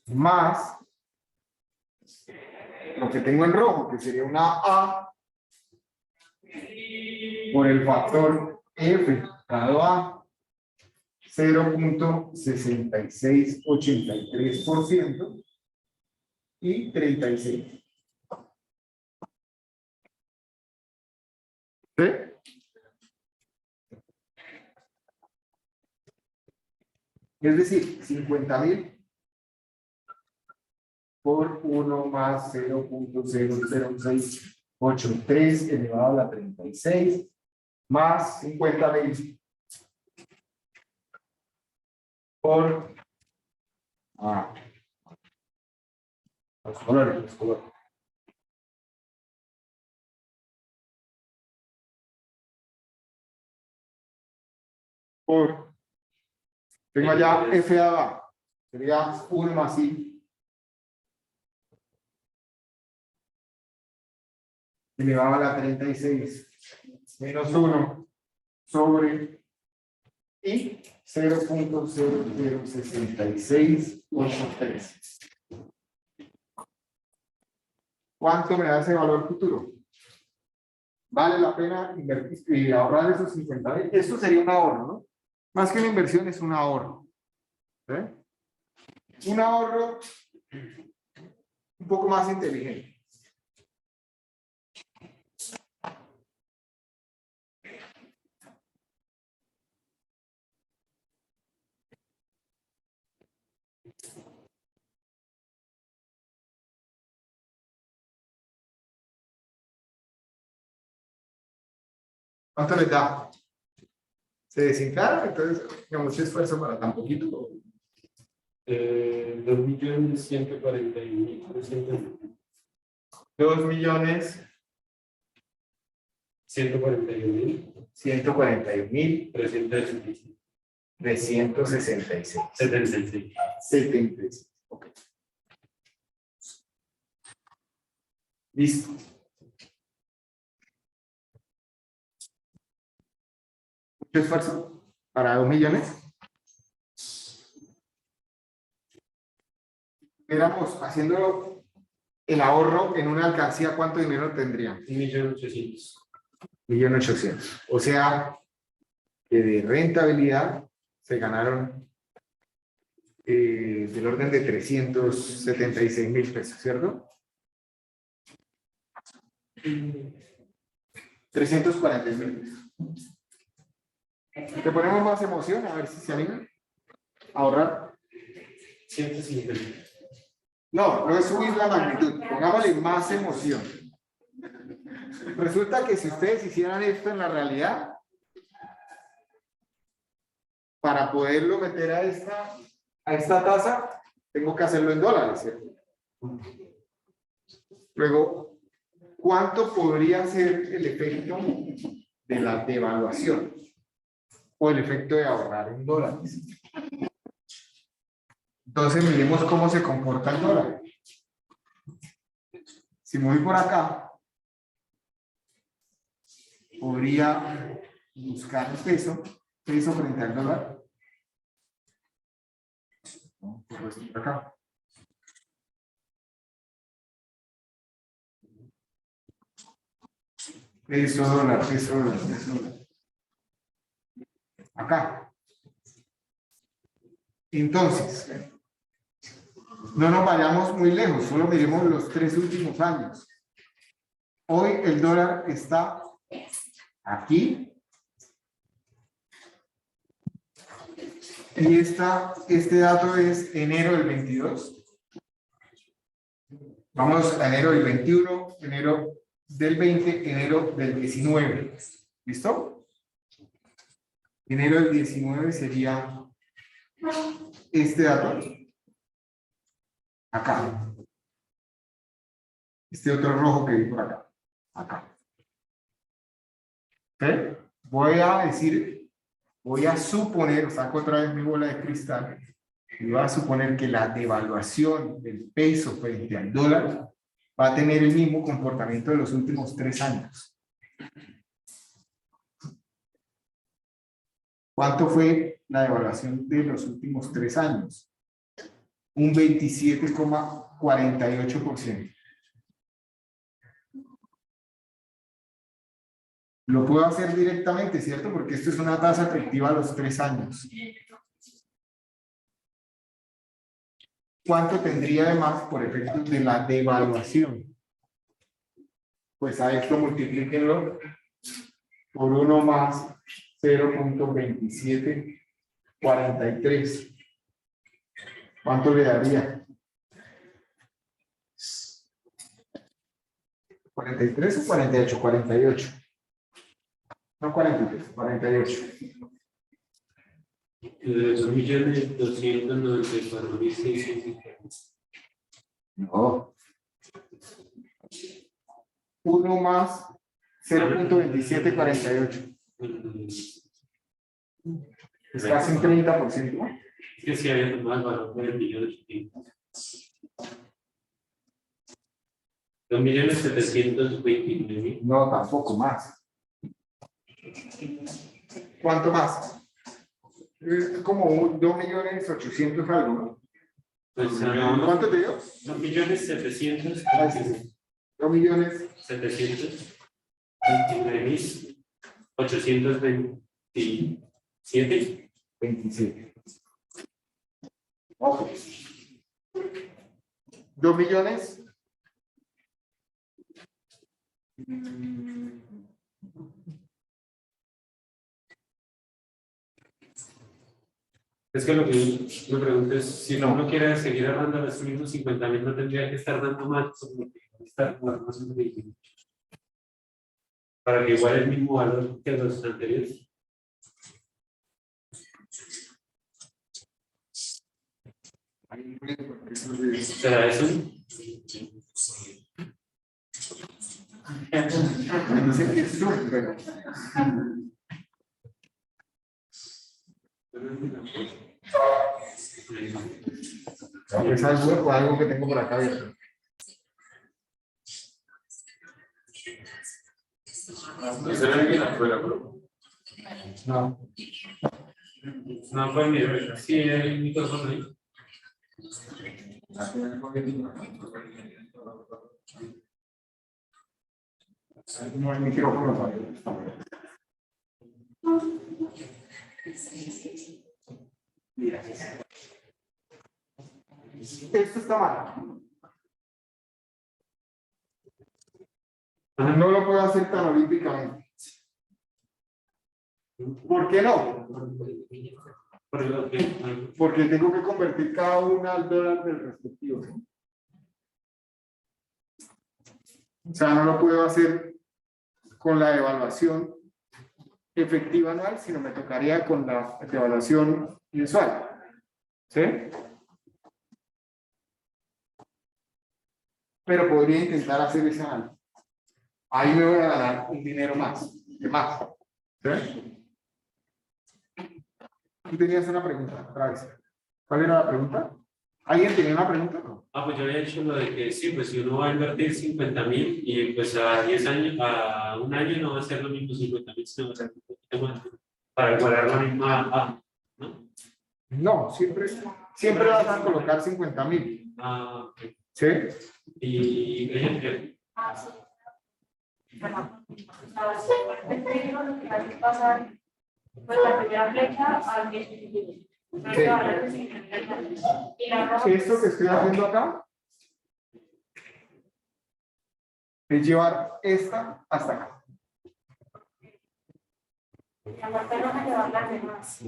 Más lo que tengo en rojo, que sería una A por el factor F dado a 0.6683% y 36. ¿Sí? Es decir, 50.000 por 1 más 0.00683 elevado a la 36 más 50.000 por los colores. Por, tengo allá F dado A, sería 1 más I elevado a la 36 menos 1 sobre I 0.006683. ¿Cuánto me da ese valor futuro? ¿Vale la pena invertir y ahorrar esos 50.000? Esto sería un ahorro, ¿no? Más que una inversión, es un ahorro. ¿Eh? Un ahorro un poco más inteligente. ¿Cuánto les da? ¿Se desinflaron? Entonces, no mucho esfuerzo para tan poquito. 2.141.300. 2.141.366. 76. Okay. Listo. Mucho esfuerzo para 2 millones. Éramos haciendo el ahorro en una alcancía, ¿cuánto dinero tendrían? 1.800.000. 1.800.000. O sea, que de rentabilidad se ganaron del orden de 376.000 pesos, ¿cierto? 340.000 pesos. ¿Te ponemos más emoción? A ver si se animan a ahorrar. 150.000. No es subir la magnitud, pongámosle más emoción. Resulta que si ustedes hicieran esto en la realidad, para poderlo meter a esta tasa, tengo que hacerlo en dólares, ¿cierto? Luego, ¿cuánto podría ser el efecto de la devaluación? O el efecto de ahorrar en dólares. Entonces, miremos cómo se comporta el dólar. Si me voy por acá, podría buscar el peso frente al dólar. Pues por acá. Peso dólar. Acá. Entonces, no nos vayamos muy lejos, solo miremos los 3 últimos años. Hoy el dólar está aquí. Y este dato es enero del 22. Vamos a enero del 21, enero del 20, enero del 19. ¿Listo? Enero del 19 sería este dato. Acá. Este otro rojo que vi por acá. Acá. ¿Ok? Voy a suponer, saco otra vez mi bola de cristal, y voy a suponer que la devaluación del peso frente al dólar va a tener el mismo comportamiento de los últimos 3 años. ¿Cuánto fue la devaluación de los últimos 3 años? Un 27,48%. Lo puedo hacer directamente, ¿cierto? Porque esto es una tasa efectiva a los 3 años. ¿Cuánto tendría además por efecto de la devaluación? Pues a esto multiplíquenlo por 1 más 0.2743. ¿Cuánto le daría? ¿43 o 48? 48. No 43, 48. 2.294.600. No. 1 más 0.2748. Es casi un 30%. Que si había tomado el valor de 2.729.000. No, tampoco más. ¿Cuánto más? Como 2.800.000 algo, ¿no? Pues, ¿Cuánto te dio? 2.700.000. 2.729.827. 27. Ok. 2 millones. Es que lo que me pregunto es, si uno quiere seguir ahorrando los mismos 50.000, no tendría que estar dando más, para que igual el mismo valor que los anteriores. ¿Será eso? Dicen que es sur, pero... Es algo que tengo por acá abierto. No. No, pues mira, sí, el micrófono ahí. No hay micrófono. Mira. Esto está mal. No lo puedo hacer tan olímpicamente. ¿Por qué no? Porque tengo que convertir cada una al dólar del respectivo. O sea, no lo puedo hacer con la devaluación efectiva anual, sino me tocaría con la devaluación mensual. ¿Sí? Pero podría intentar hacer ese análisis. Ahí me voy a ganar un dinero más. ¿Qué más? ¿Sí? Tú tenías una pregunta, otra vez. ¿Cuál era la pregunta? ¿Alguien tenía una pregunta? No. Pues yo había dicho lo de que sí, pues si uno va a invertir 50.000 y pues a 10 años, a un año no va a ser lo mismo 50.000, sino va a ser un poquito más para igualar la misma, ¿no? No, siempre vas a colocar 50.000. Okay. ¿Sí? Y Bueno, lo que hay que pasar, pues la primera flecha al que Sí. Esto que estoy haciendo acá es llevar esta hasta acá. La parte roja llevar las demás.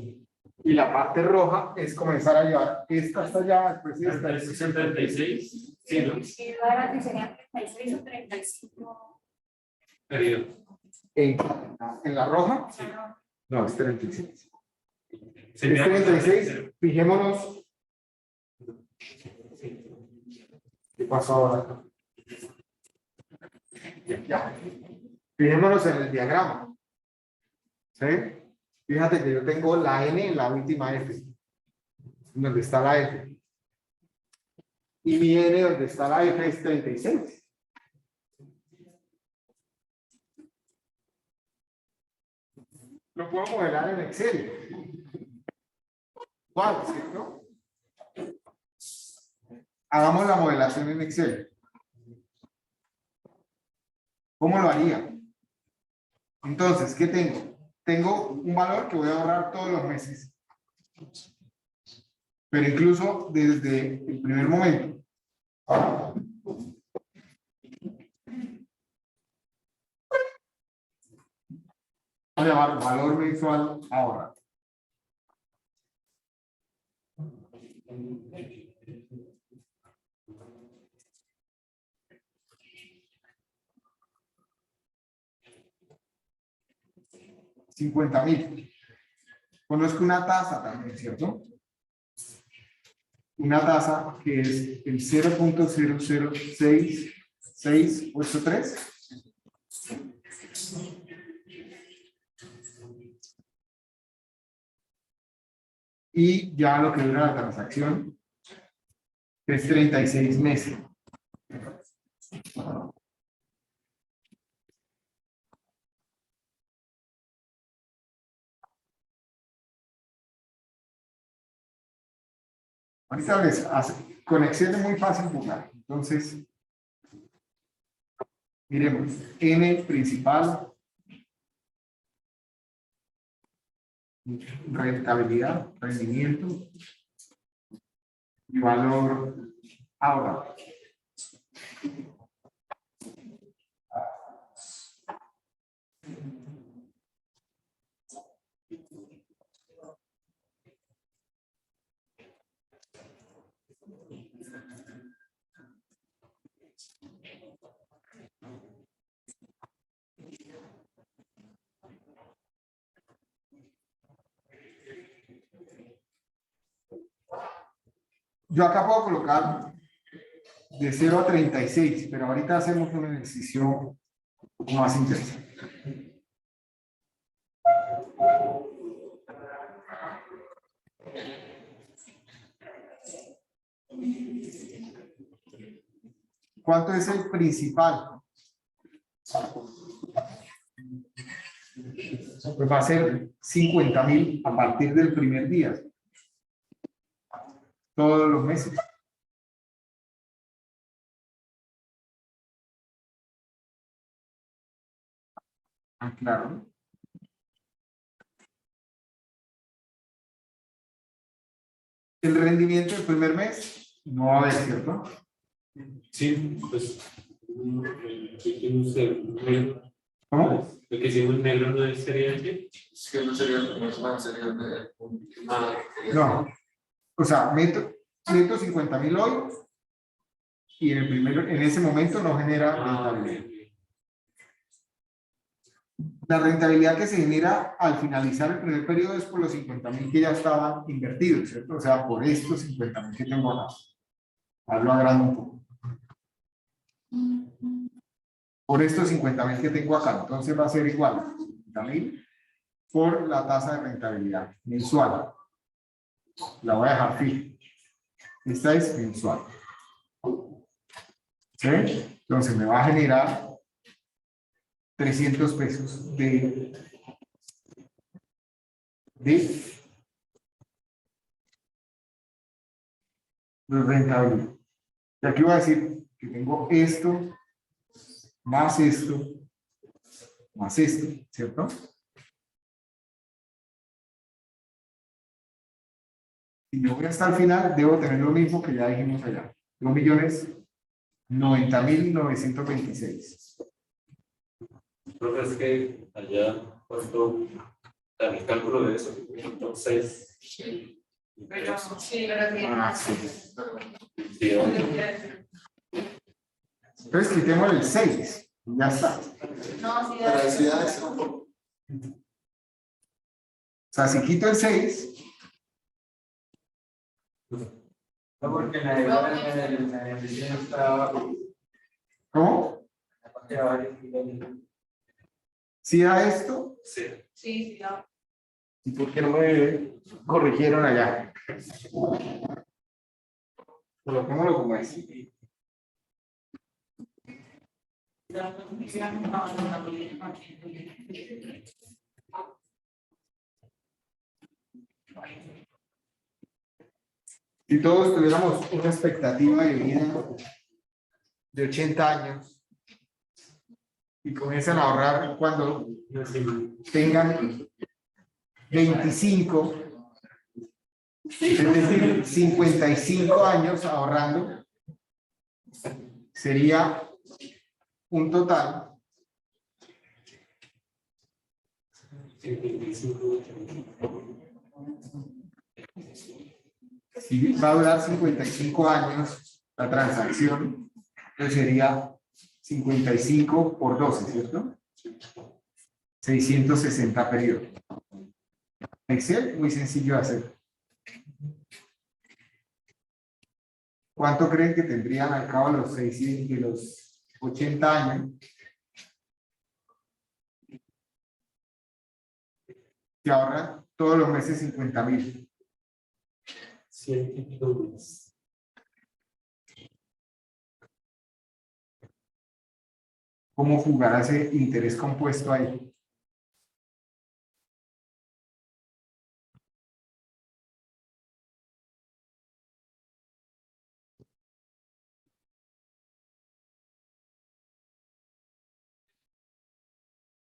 Y la parte roja es comenzar a llevar esta hasta allá, después esta. 36, sí, ¿no? Y ahora serían 36 o 35. Periodo. En la roja, Sí. no, es 36. Es Sería 36, fijémonos. ¿Qué pasó ahora? Ya. Fijémonos en el diagrama. ¿Sí? Fíjate que yo tengo la N en la última F. Donde está la F. Y mi N donde está la F es 36. Lo puedo modelar en Excel. ¿Cuál? ¿Cierto? Hagamos la modelación en Excel. ¿Cómo lo haría? Entonces, ¿qué tengo? Tengo un valor que voy a ahorrar todos los meses. Pero incluso desde el primer momento. Voy a llamar valor mensual ahora. $50,000. Conozco una tasa también, ¿cierto? Una tasa que es el 0.006683. Y ya lo que dura la transacción es 36 meses. Ahorita les hace, con Excel es muy fácil jugar. Entonces, miremos, N principal, rentabilidad, rendimiento y valor ahora. Yo acá puedo colocar de 0 a 36, pero ahorita hacemos un ejercicio un poco más interesante. ¿Cuánto es el principal? Pues va a ser 50,000 a partir del primer día. Todos los meses. Ah, claro. El rendimiento del primer mes no va a haber, ¿cierto? Sí, pues. ¿Cómo? Lo que hicimos negro no sería así. Es que no sería de... Ah, No. O sea, meto 150,000 hoy y en ese momento no genera rentabilidad. La rentabilidad que se genera al finalizar el primer periodo es por los 50,000 que ya estaban invertidos, ¿cierto? O sea, por estos 50,000 que tengo acá. Hablo a grano un poco. Por estos 50,000 que tengo acá. Entonces va a ser igual 50,000 por la tasa de rentabilidad mensual. La voy a dejar fija. Esta es mensual. ¿Sí? Entonces me va a generar 300 pesos de rentabilidad. Y aquí voy a decir que tengo esto, más esto, más esto, ¿cierto? Y yo voy hasta el final, debo tener lo mismo que ya dijimos allá. 2.090.926. profe, es que allá costó el cálculo de eso. Entonces, Pero sí, pero bien. Ah, sí. sí, Entonces quitemos el 6. Ya está. No, sí, Pero ahí sí da da. eso. O sea, si quito el 6, No, porque en la edición está ¿cómo? la parte de abajo y Si da esto, sí. Sí, sí, da. ¿y por qué no me corrigieron allá? Coloquémoslo como es. Si todos tuviéramos una expectativa de vida de 80 años y comienzan a ahorrar cuando tengan 25, es decir, 55 años ahorrando, sería un total si va a durar 55 años la transacción, entonces sería 55 por 12, ¿cierto? 660 periodos. Excel, muy sencillo de hacer. ¿Cuánto creen que tendrían al cabo de los 600, de los 80 años? Que ahorran todos los meses 50,000. 100 kilómetros. ¿Cómo jugará ese interés compuesto ahí?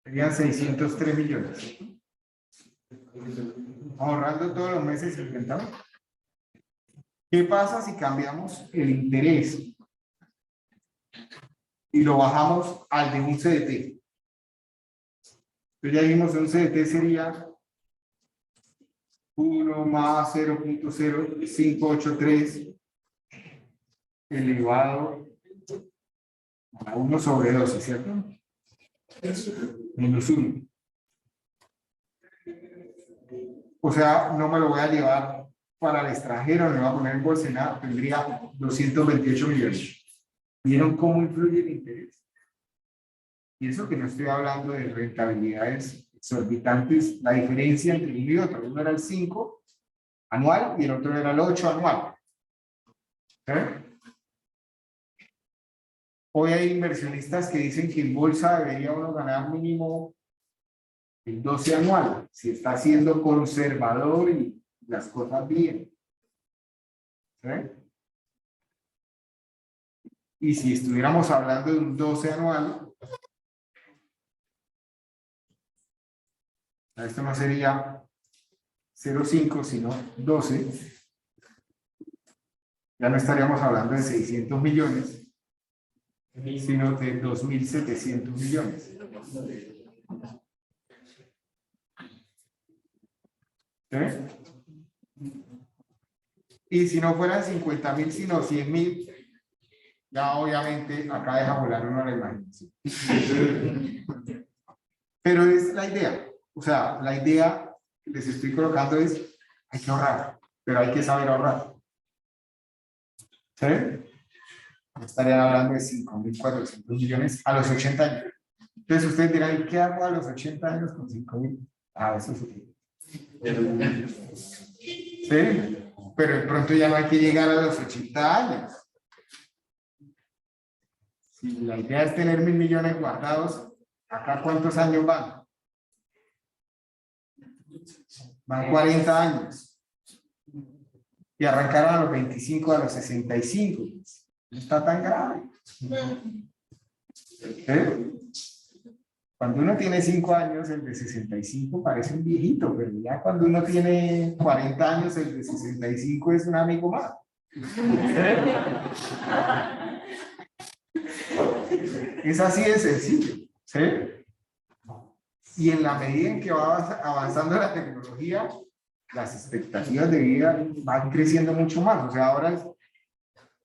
Serían 603 millones. Ahorrando todos los meses 50,000. ¿Qué pasa si cambiamos el interés y lo bajamos al de un CDT? Entonces ya vimos un CDT sería 1 más 0.0583 elevado a 1 sobre 12, ¿cierto? Menos 1. O sea, no me lo voy a llevar para el extranjero, no me voy a poner en bolsa ni nada, tendría 228 millones. ¿Vieron cómo influye el interés? Y eso que no estoy hablando de rentabilidades exorbitantes, la diferencia entre uno y otro. Uno era el 5 anual y el otro era el 8 anual. Hoy hay inversionistas que dicen que en bolsa debería uno ganar mínimo el 12 anual, si está siendo conservador y las cosas bien. Y si estuviéramos hablando de un 12 anual, esto no sería 0,5 sino 12, ya no estaríamos hablando de 600 millones, sino de 2.700 millones. Y si no fueran 50,000 sino 100,000, ya obviamente acá deja volar uno la imaginación. Pero es la idea, o sea, la idea que les estoy colocando es, hay que ahorrar, pero hay que saber ahorrar. ¿Sí? Estarían hablando de 5.400 millones a los 80 años. Entonces ustedes dirán, ¿qué hago a los 80 años con 5.000? Ah, eso es útil. ¿Sí? Pero de pronto ya no hay que llegar a los 80 años. Si la idea es tener 1.000 millones guardados, ¿acá cuántos años van? Van 40 años. Y arrancaron a los 25, a los 65. No está tan grave. Cuando uno tiene 5 años, el de 65 parece un viejito, pero ya cuando uno tiene 40 años, el de 65 es un amigo más. Es así de sencillo. ¿Sí? Y en la medida en que va avanzando la tecnología, las expectativas de vida van creciendo mucho más. O sea, ahora es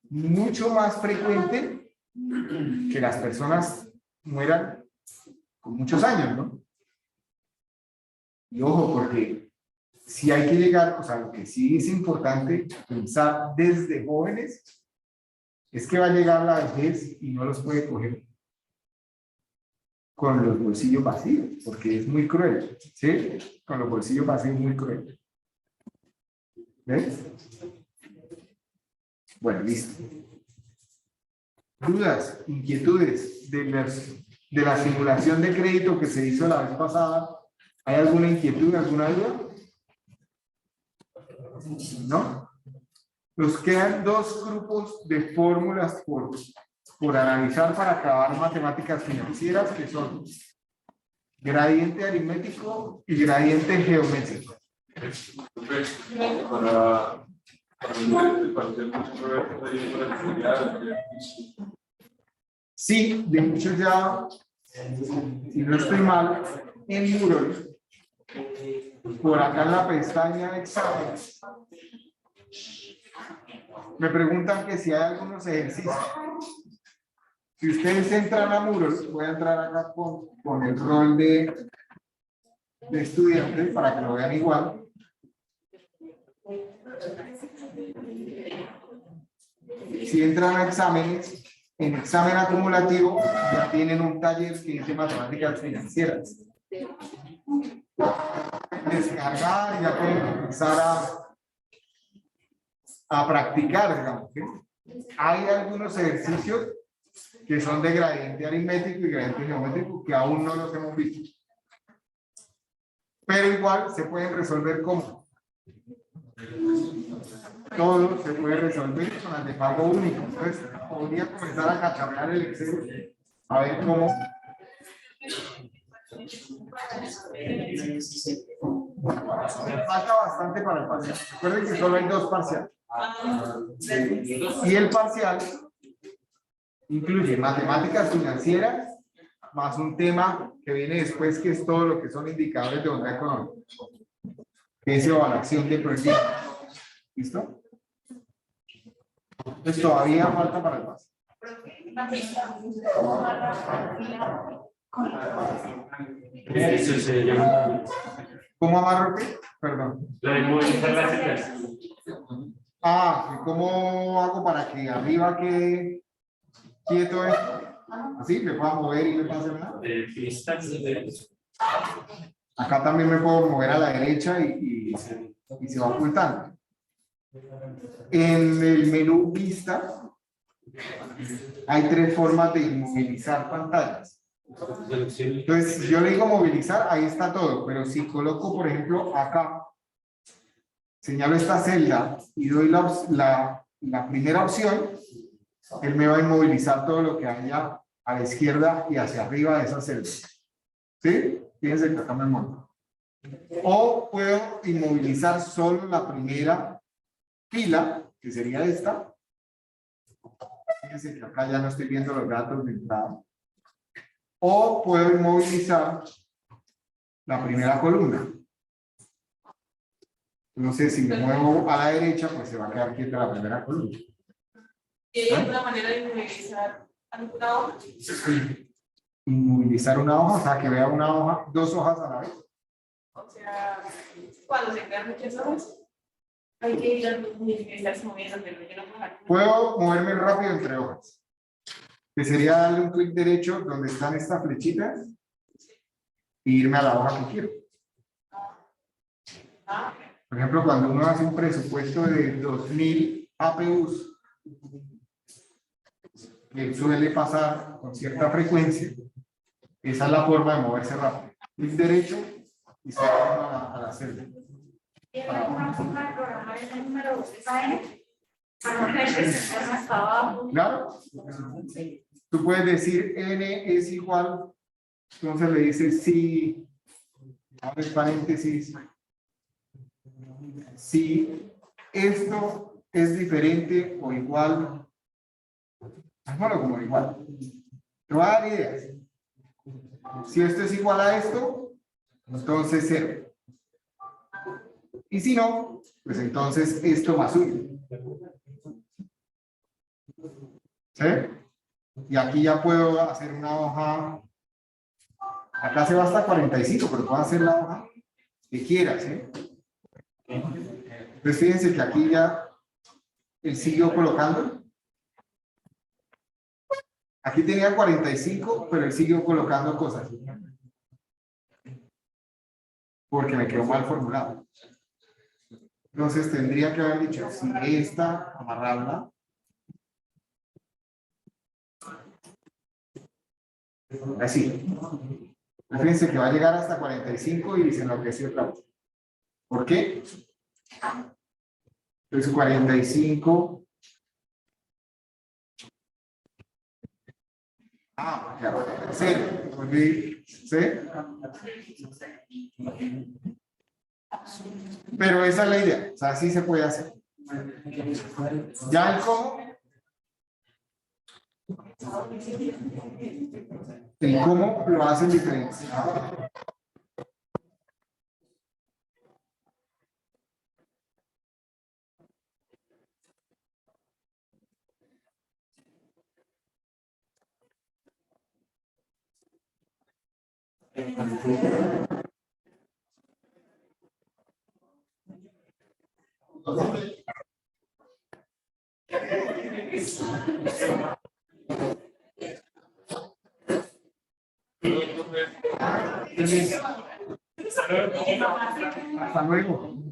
mucho más frecuente que las personas mueran con muchos años, ¿no? Y ojo, porque si hay que llegar, o sea, lo que sí es importante pensar desde jóvenes es que va a llegar la vejez y no los puede coger con los bolsillos vacíos, porque es muy cruel, ¿sí? Con los bolsillos vacíos, muy cruel. ¿Ves? Bueno, listo. ¿Dudas, inquietudes de la simulación de crédito que se hizo la vez pasada? ¿Hay alguna inquietud, alguna duda? ¿No? Nos quedan dos grupos de fórmulas por analizar para acabar matemáticas financieras, que son gradiente aritmético y gradiente geométrico. Para el parcial para estudiar. Sí, de hecho ya, si no estoy mal, en Moodle, por acá en la pestaña de exámenes, me preguntan que si hay algunos ejercicios. Si ustedes entran a Moodle, voy a entrar acá con el rol de estudiante para que lo vean igual. Si entran a exámenes, en examen acumulativo ya tienen un taller que dice matemáticas financieras. Descargar, ya pueden empezar a practicar, digamos, ¿sí? Hay algunos ejercicios que son de gradiente aritmético y gradiente geométrico que aún no los hemos visto. Pero igual se pueden resolver como todo se puede resolver con las de pago único. Entonces, podría comenzar a cacharrear el Excel a ver cómo. Falta bastante para el parcial. Recuerden que solo hay dos parciales. Y el parcial incluye matemáticas financieras más un tema que viene después, que es todo lo que son indicadores de bondad económica, que es evaluación de proyectos. ¿Listo? Entonces todavía falta para el paso. Eso se llama ¿Cómo amarro qué? Perdón. la de movilizar las celdas. Ah, ¿y cómo hago para que arriba quede quieto esto? Así, me pueda mover y no pase nada. Acá también me puedo mover a la derecha y se va ocultando. En el menú vista hay tres formas de inmovilizar pantallas. Entonces, si yo le digo movilizar, ahí está todo, pero si coloco, por ejemplo, acá, señalo esta celda y doy la primera opción, él me va a inmovilizar todo lo que haya a la izquierda y hacia arriba de esa celda. ¿Sí? Fíjense que acá me monto. O puedo inmovilizar solo la primera fila, que sería esta. Fíjense que acá ya no estoy viendo los datos de entrada. O puedo inmovilizar la primera columna. No sé, si me muevo a la derecha, pues se va a quedar quieta la primera columna. ¿Y hay alguna manera de inmovilizar alguna hoja? Inmovilizar una hoja, o sea, que vea una hoja, dos hojas a la vez. O sea, cuando se crean muchas hojas, hay que estarse moviendo, pero yo no puedo. Puedo moverme rápido entre hojas, que sería darle un clic derecho donde están estas flechitas e irme a la hoja que quiero. Por ejemplo, cuando uno hace un presupuesto de 2000 APUs, que suele pasar con cierta frecuencia, esa es la forma de moverse rápido. Clic derecho y se va a la celda. ¿Tiene alguna forma de programar el número de SAN para no tener que sentarme hasta abajo? Claro. Tú puedes decir n es igual, entonces le dices si, abres paréntesis, si esto es diferente o igual, hagámoslo como igual. Te voy a dar ideas. Si esto es igual a esto, Entonces 0. Y si no, pues entonces esto más 1. ¿Sí? Y aquí ya puedo hacer una hoja. Acá se va hasta 45, pero puedo hacer la hoja que quiera, ¿sí? Entonces fíjense que aquí ya él siguió colocando. Aquí tenía 45, pero él siguió colocando cosas. Porque me quedó mal formulado. Entonces tendría que haber dicho, si esta, amarrarla. Así. Fíjense que va a llegar hasta 45 y se enloqueció otra vez. ¿Por qué? Entonces 45. Claro, 0. ¿Sí? Pero esa es la idea. O sea, así se puede hacer. Ya el cómo. El cómo lo hacen diferente. Hasta luego.